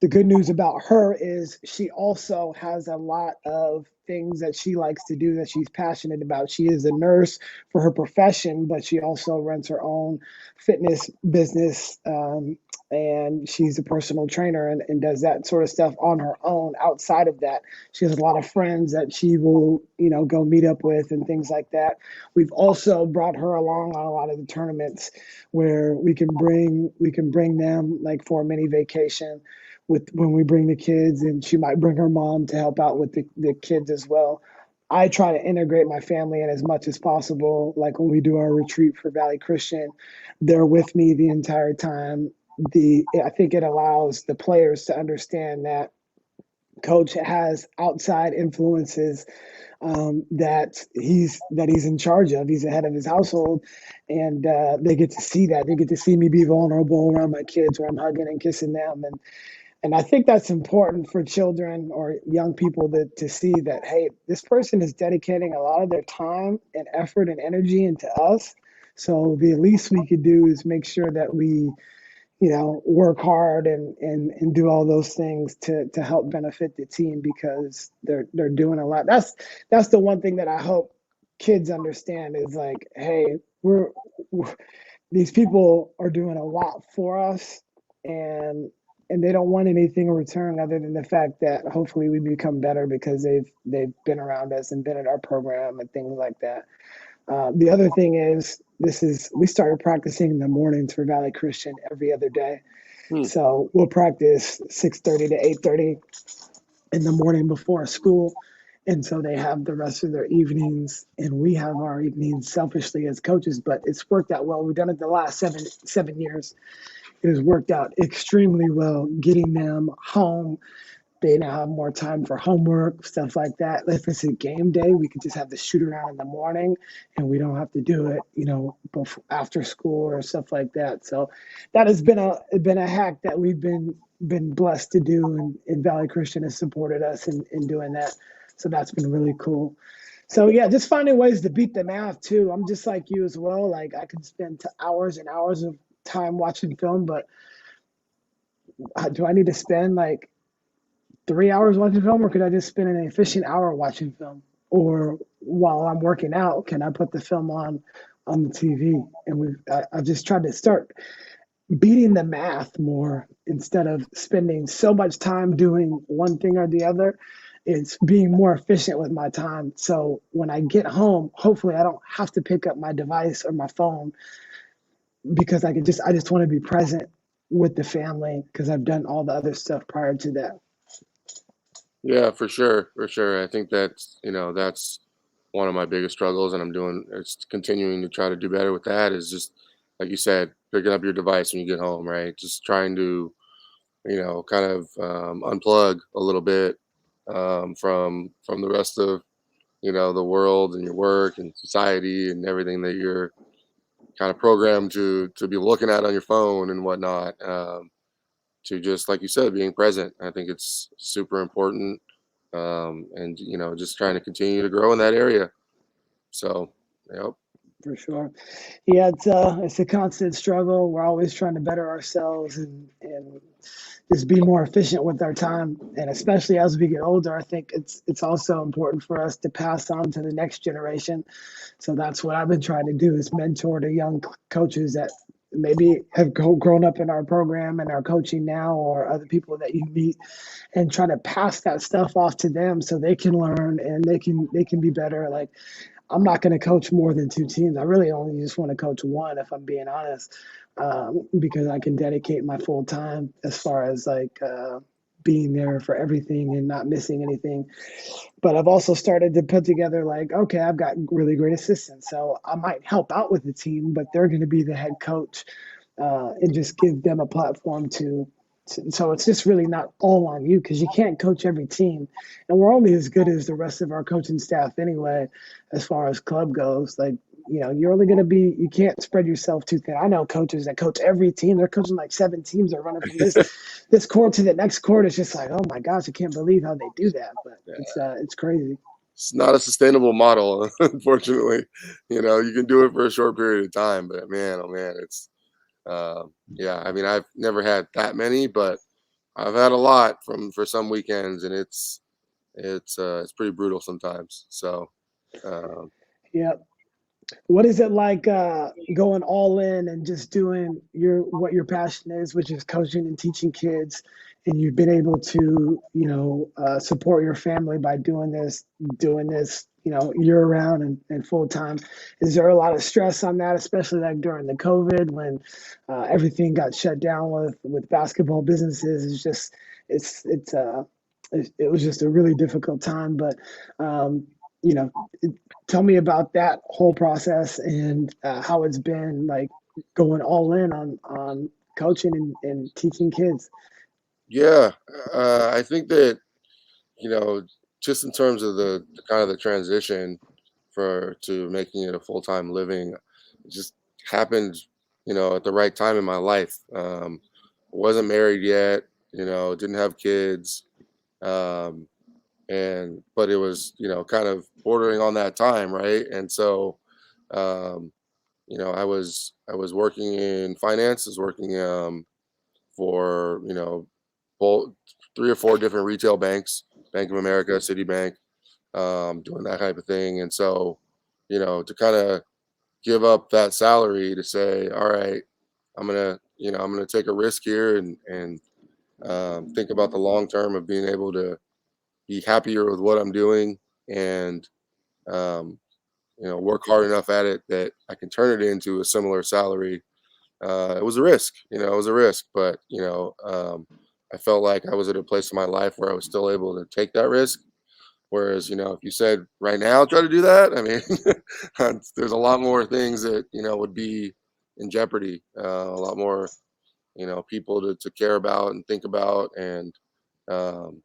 The good news about her is she also has a lot of things that she likes to do that she's passionate about. She is a nurse for her profession, but she also runs her own fitness business. And she's a personal trainer and does that sort of stuff on her own. Outside of that, she has a lot of friends that she will, go meet up with and things like that. We've also brought her along on a lot of the tournaments where we can bring them like for a mini vacation with when we bring the kids, and she might bring her mom to help out with the kids as well. I try to integrate my family in as much as possible. Like when we do our retreat for Valley Christian, they're with me the entire time. I think it allows the players to understand that coach has outside influences, that he's in charge of. He's the head of his household, and they get to see that. They get to see me be vulnerable around my kids, where I'm hugging and kissing them, and I think that's important for children or young people to see that, hey, this person is dedicating a lot of their time and effort and energy into us. So the least we could do is make sure that we, work hard and do all those things to help benefit the team, because they're doing a lot. That's the one thing that I hope kids understand is like, hey, we're these people are doing a lot for us, and they don't want anything in return other than the fact that hopefully we become better because they've been around us and been in our program and things like that. The other thing is we started practicing in the mornings for Valley Christian every other day. Hmm. So we'll practice 6:30 to 8:30 in the morning before school. And so they have the rest of their evenings, and we have our evenings selfishly as coaches, but it's worked out well. We've done it the last seven years. It has worked out extremely well getting them home. They now have more time for homework, stuff like that. If it's a game day, we could just have the shoot around in the morning, and we don't have to do it, before, after school or stuff like that. So that has been a hack that we've been blessed to do, and Valley Christian has supported us in doing that. So that's been really cool. So yeah, just finding ways to beat the math too. I'm just like you as well. Like I can spend hours and hours of time watching film, but do I need to spend like 3 hours watching film, or could I just spend an efficient hour watching film? Or while I'm working out, can I put the film on the TV? And I've just tried to start beating the math more instead of spending so much time doing one thing or the other. It's being more efficient with my time. So when I get home, hopefully I don't have to pick up my device or my phone, because I just want to be present with the family because I've done all the other stuff prior to that. Yeah, for sure, for sure. I think that's one of my biggest struggles, and it's continuing to try to do better with that. Is just like you said, picking up your device when you get home, right? Just trying to kind of unplug a little bit from the rest of the world and your work and society and everything that you're kind of programmed to be looking at on your phone and whatnot. To just like you said, being present. I think it's super important, and just trying to continue to grow in that area. So, yep. For sure. Yeah, it's a constant struggle. We're always trying to better ourselves and just be more efficient with our time. And especially as we get older, I think it's also important for us to pass on to the next generation. So that's what I've been trying to do is mentor the young coaches that maybe have grown up in our program and are coaching now, or other people that you meet, and try to pass that stuff off to them so they can learn and they can be better. Like, I'm not going to coach more than two teams. I really only just want to coach one, if I'm being honest, because I can dedicate my full time as far as like being there for everything and not missing anything. But I've also started to put together like, okay, I've got really great assistants, so I might help out with the team, but they're going to be the head coach, and just give them a platform so it's just really not all on you because you can't coach every team, and we're only as good as the rest of our coaching staff anyway, as far as club goes. Like, you're only going to be, you can't spread yourself too thin. I know coaches that coach every team. They're coaching like 7 teams. They're running from this court to the next court. It's just like, oh my gosh, I can't believe how they do that. But it's crazy. It's not a sustainable model, unfortunately. You can do it for a short period of time, but man, oh man, it's yeah. I mean, I've never had that many, but I've had a lot for some weekends, and it's pretty brutal sometimes. So, um, Yeah. What is it like going all in and just doing what your passion is, which is coaching and teaching kids, and you've been able to, support your family by doing this, year round and full time? Is there a lot of stress on that, especially like during the COVID when everything got shut down with basketball businesses? It was just a really difficult time, but you know, tell me about that whole process and how it's been like going all in on coaching and teaching kids. yeah, I think that you know, just in terms of the kind of the transition to making it a full time living, it just happened, at the right time in my life. Wasn't married yet, didn't have kids, um, and but it was, kind of bordering on that time, right? And so, um, I was working in finance, was working for both 3 or 4 different retail banks, Bank of America, Citibank, doing that type of thing. And so, to kind of give up that salary to say, all right, I'm gonna take a risk here and think about the long term of being able to be happier with what I'm doing and um, work hard enough at it that I can turn it into a similar salary. It was a risk, it was a risk, but I felt like I was at a place in my life where I was still able to take that risk. Whereas, if you said right now try to do that, I mean, there's a lot more things that would be in jeopardy. A lot more, people to care about and think about, and um,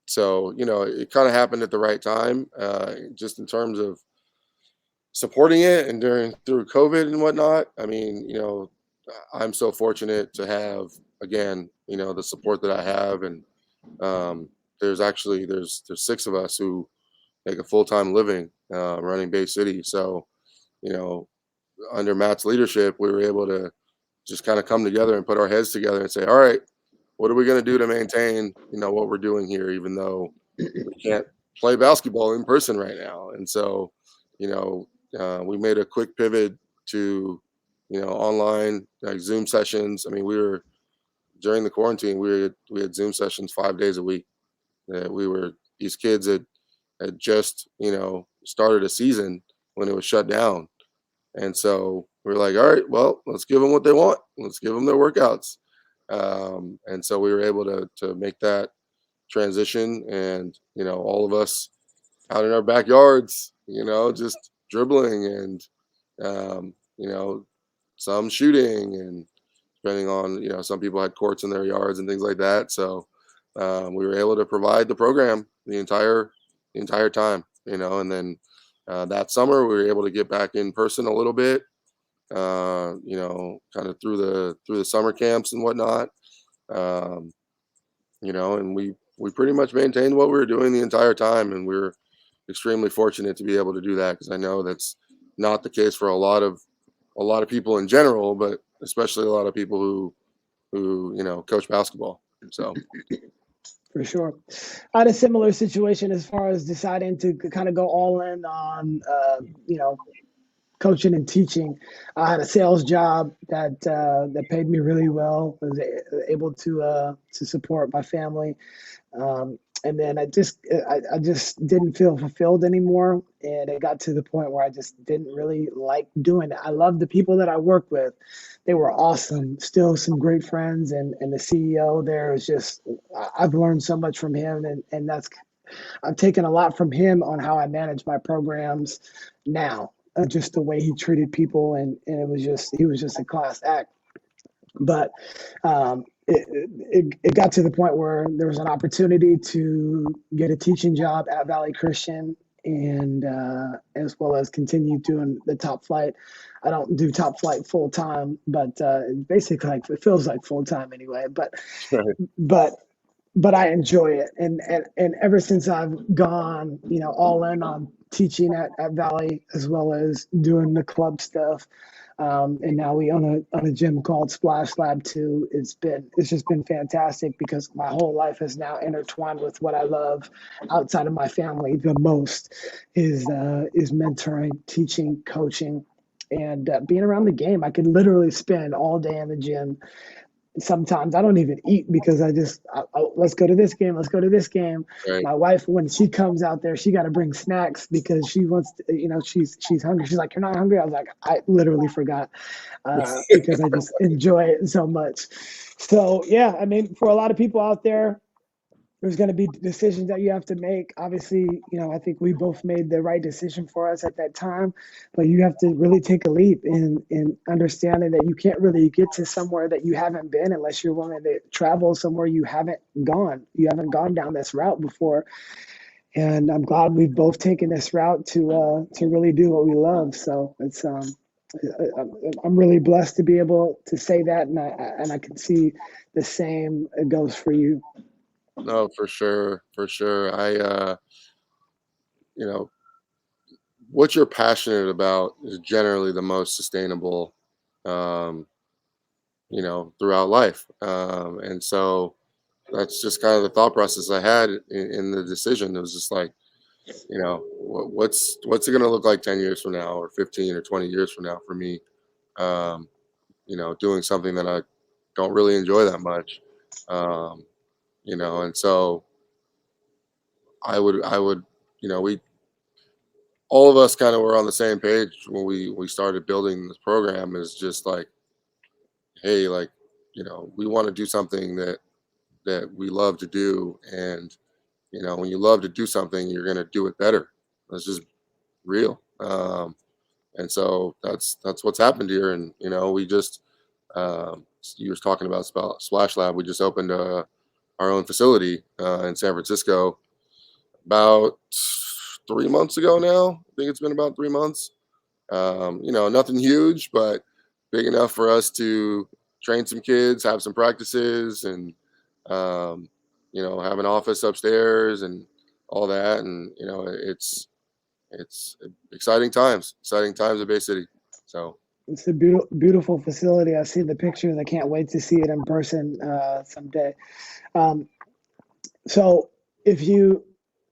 so it kind of happened at the right time, just in terms of supporting it and through COVID and whatnot. I mean, I'm so fortunate to have again, the support that I have, and um, there's 6 of us who make a full time living running Bay City. So you know, under Matt's leadership, we were able to just kind of come together and put our heads together and say, all right, what are we going to do to maintain what we're doing here, even though we can't play basketball in person right now. And so you know we made a quick pivot to online, like Zoom sessions. I mean, we were during the quarantine, we had Zoom sessions 5 days a week. These kids had just started a season when it was shut down, and so we were like, all right, well, let's give them what they want. Let's give them their workouts. And so we were able to make that transition, and all of us out in our backyards, just dribbling and some shooting, and depending on some people had courts in their yards and things like that. So we were able to provide the program the entire time. and then that summer we were able to get back in person a little bit, kind of through the summer camps and whatnot. Um, and we pretty much maintained what we were doing the entire time, and we're extremely fortunate to be able to do that, because I know that's not the case for a lot of people in general, but especially a lot of people who coach basketball. So For sure. I had a similar situation as far as deciding to kind of go all in on, coaching and teaching. I had a sales job that paid me really well. I was able to support my family. And then I just didn't feel fulfilled anymore, and it got to the point where I just didn't really like doing it. I love the people that I work with; they were awesome. Still, some great friends, and the CEO there is just I've learned so much from him, and that's I've taken a lot from him on how I manage my programs now. Just the way he treated people, and he was just a class act. But it got to the point where there was an opportunity to get a teaching job at Valley Christian, and as well as continue doing the top flight. I don't do top flight full time, but basically, like, it feels like full time anyway. right. But but I enjoy it, and ever since I've gone, all in on teaching at Valley, as well as doing the club stuff, and now we own a gym called Splash Lab too. It's just been fantastic, because my whole life is now intertwined with what I love outside of my family the most is mentoring, teaching, coaching, and being around the game. I could literally spend all day in the gym. Sometimes I don't even eat, because let's go to this game, let's go to this game. Right. My wife, when she comes out there, she got to bring snacks, because she wants to, she's hungry. She's like, "You're not hungry?" I was like, "I literally forgot," because I just enjoy it so much. So yeah, I mean, for a lot of people out there, there's going to be decisions that you have to make. Obviously, I think we both made the right decision for us at that time, but you have to really take a leap in understanding that you can't really get to somewhere that you haven't been unless you're willing to travel somewhere you haven't gone. You haven't gone down this route before. And I'm glad we've both taken this route to really do what we love. So I'm really blessed to be able to say that, and I can see the same goes for you. No, for sure, for sure. You know, what you're passionate about is generally the most sustainable, um, throughout life. And so that's just kind of the thought process I had in the decision. It was just like, what's it going to look like 10 years from now, or 15 or 20 years from now for me, um, doing something that I don't really enjoy that much. Um, and so I would, we all of us kind of were on the same page when we started building this program. Is just like, hey, like, we want to do something that we love to do, and when you love to do something, you're gonna do it better. That's just real. And so that's what's happened here. And we just, you were talking about Splash Lab. We just opened our own facility in San Francisco about 3 months ago now. I think it's been about 3 months. Nothing huge, but big enough for us to train some kids, have some practices, and um, have an office upstairs and all that. And it's exciting times at Bay City. So It's a beautiful facility. I've seen the pictures. I can't wait to see it in person someday. Um, so if you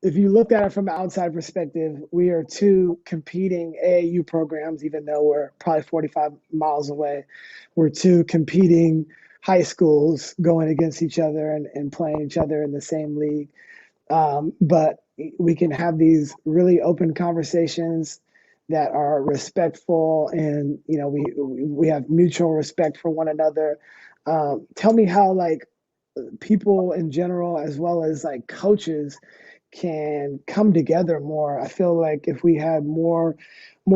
if you look at it from an outside perspective, we are two competing AAU programs, even though we're probably 45 miles away. We're two competing high schools going against each other and playing each other in the same league. But we can have these really open conversations that are respectful, and we have mutual respect for one another. Tell me how, like, people in general, as well as like coaches, can come together more. I feel like if we had more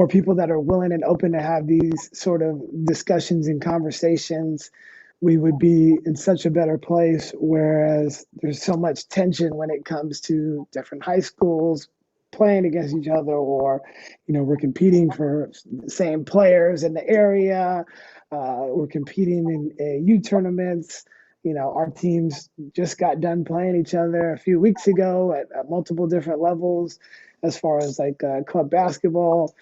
people that are willing and open to have these sort of discussions and conversations, we would be in such a better place. Whereas there's so much tension when it comes to different high schools, playing against each other, or we're competing for the same players in the area. We're competing in youth tournaments. Our teams just got done playing each other a few weeks ago at multiple different levels, as far as like club basketball.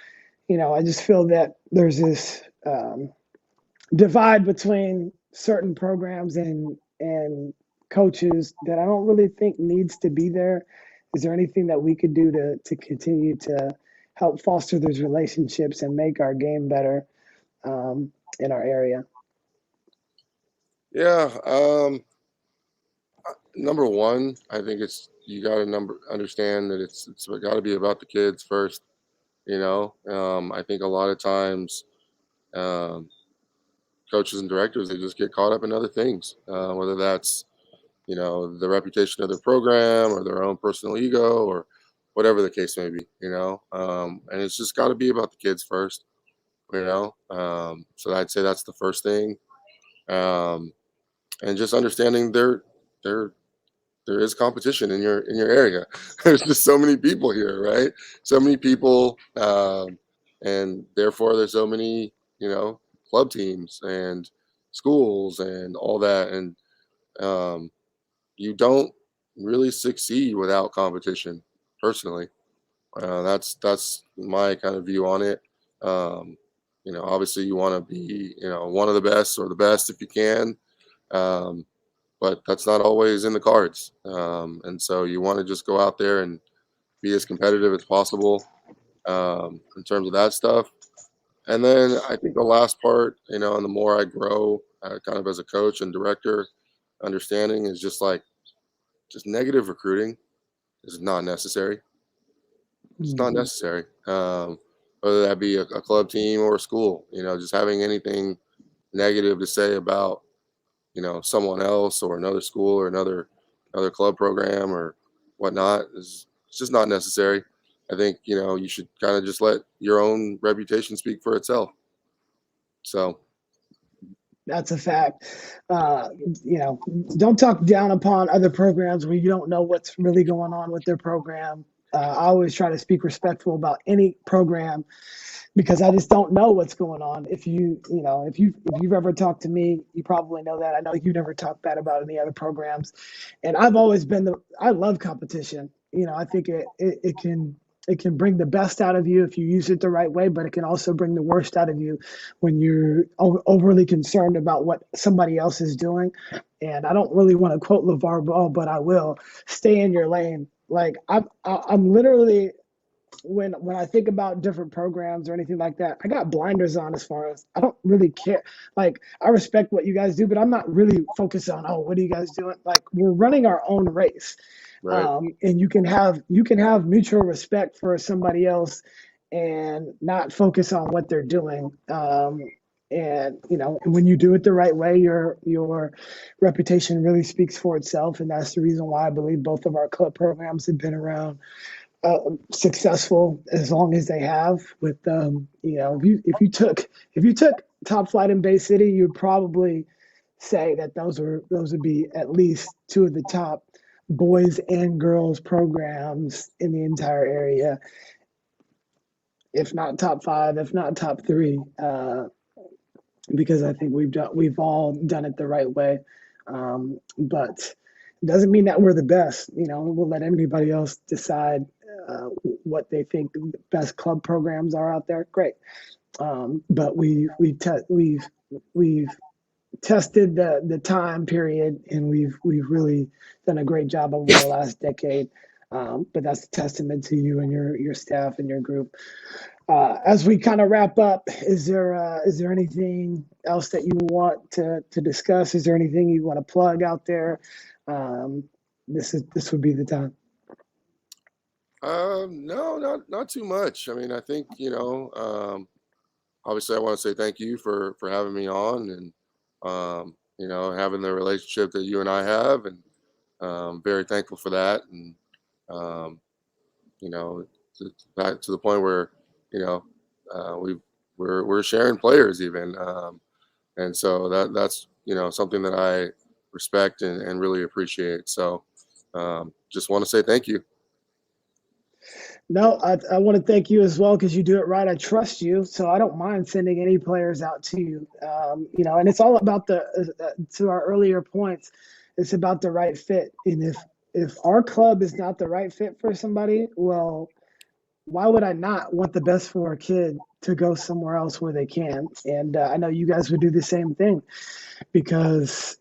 I just feel that there's this divide between certain programs and coaches that I don't really think needs to be there. Is there anything that we could do to continue to help foster those relationships and make our game better in our area? Yeah. Number one, I think you got to understand that it's got to be about the kids first. I think a lot of times um, coaches and directors, they just get caught up in other things, whether that's the reputation of their program or their own personal ego or whatever the case may be. And it's just got to be about the kids first. So I'd say that's the first thing, um, and just understanding there is competition in your area. There's just so many people here, right? So many people, and therefore there's so many club teams and schools and all that, and um, you don't really succeed without competition. Personally, that's my kind of view on it. Um, obviously you want to be one of the best or the best if you can, um, but that's not always in the cards. And so you want to just go out there and be as competitive as possible in terms of that stuff. And then I think the last part, and the more I grow, kind of as a coach and director, understanding is just negative recruiting is not necessary. It's not Mm-hmm. necessary. Whether that be a club team or a school, just having anything negative to say about, someone else or another school or another club program or whatnot is it's just not necessary. I think, you should kind of just let your own reputation speak for itself. So, That's a fact. Uh, don't talk down upon other programs where you don't know what's really going on with their program. I always try to speak respectful about any program because I just don't know what's going on. If you've ever talked to me, you probably know that. I know you never talk bad about any other programs, and I've always been I love competition. I think it can bring the best out of you if you use it the right way, but it can also bring the worst out of you when you're overly concerned about what somebody else is doing. And I don't really want to quote LeVar Ball, but I will: stay in your lane. Like I'm literally, when I think about different programs or anything like that, I got blinders on as far as I don't really care. Like, I respect what you guys do, but I'm not really focused on, oh, what are you guys doing? Like, we're running our own race. right. And you can have mutual respect for somebody else and not focus on what they're doing. And when you do it the right way, your reputation really speaks for itself, and that's the reason why I believe both of our club programs have been around successful as long as they have. With if you took top flight in Bay City, you'd probably say that those would be at least two of the top boys and girls programs in the entire area, if not top five, if not top three, because I think we've all done it the right way. But it doesn't mean that we're the best. We'll let anybody else decide what they think the best club programs are out there. Great, but we've tested the time period, and we've really done a great job over the last decade. But that's a testament to you and your staff and your group. As we kind of wrap up, is there anything else that you want to discuss? Is there anything you want to plug out there? This would be the time. No, not too much. I mean, I think obviously I want to say thank you for having me on, and having the relationship that you and I have, and very thankful for that. And um, you know, back to the point where you know we're sharing players even, and so that's something that I respect and really appreciate. So just want to say thank you. No, I want to thank you as well because you do it right. I trust you, so I don't mind sending any players out to you. And it's all about to our earlier points, it's about the right fit. And if our club is not the right fit for somebody, well, why would I not want the best for a kid to go somewhere else where they can? And I know you guys would do the same thing because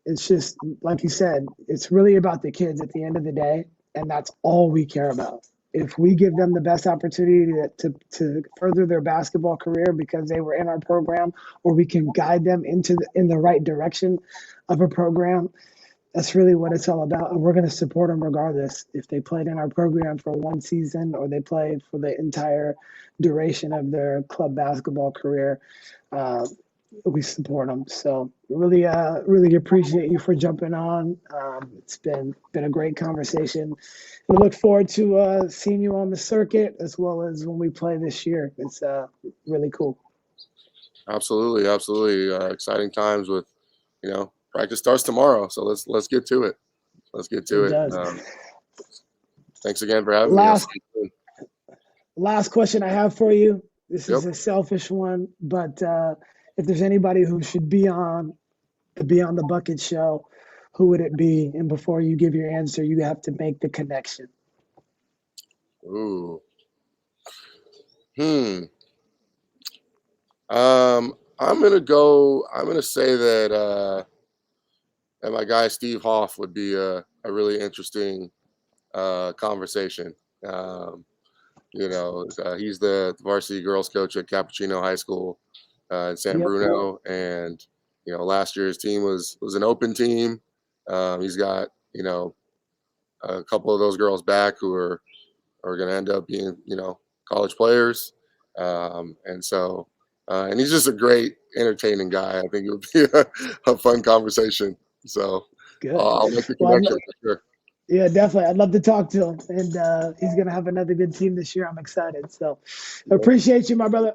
it's just like you said, it's really about the kids at the end of the day, and that's all we care about. If we give them the best opportunity to further their basketball career because they were in our program, or we can guide them in the right direction of a program, that's really what it's all about. And we're going to support them regardless if they played in our program for one season or they played for the entire duration of their club basketball career. Uh, we support them. So really appreciate you for jumping on. It's been a great conversation. We look forward to seeing you on the circuit as well as when we play this year. It's really cool. Absolutely, absolutely. Exciting times with, practice starts tomorrow. So let's get to it. Let's get to It it. does. Thanks again for having me. Last question I have for you. This Yep. is a selfish one, but if there's anybody who should be on the Beyond the Bucket show, who would it be? And before you give your answer, you have to make the connection. Ooh. I'm gonna say that my guy Steve Hoff would be a really interesting conversation. He's the varsity girls coach at Cappuccino High School in San Yep. Bruno, and last year's team was an open team. He's got a couple of those girls back who are going to end up being college players, and he's just a great, entertaining guy. I think it would be a fun conversation. So Good. I'll make the connection for sure. Yeah, definitely. I'd love to talk to him, and he's going to have another good team this year. I'm excited. So, appreciate you, my brother.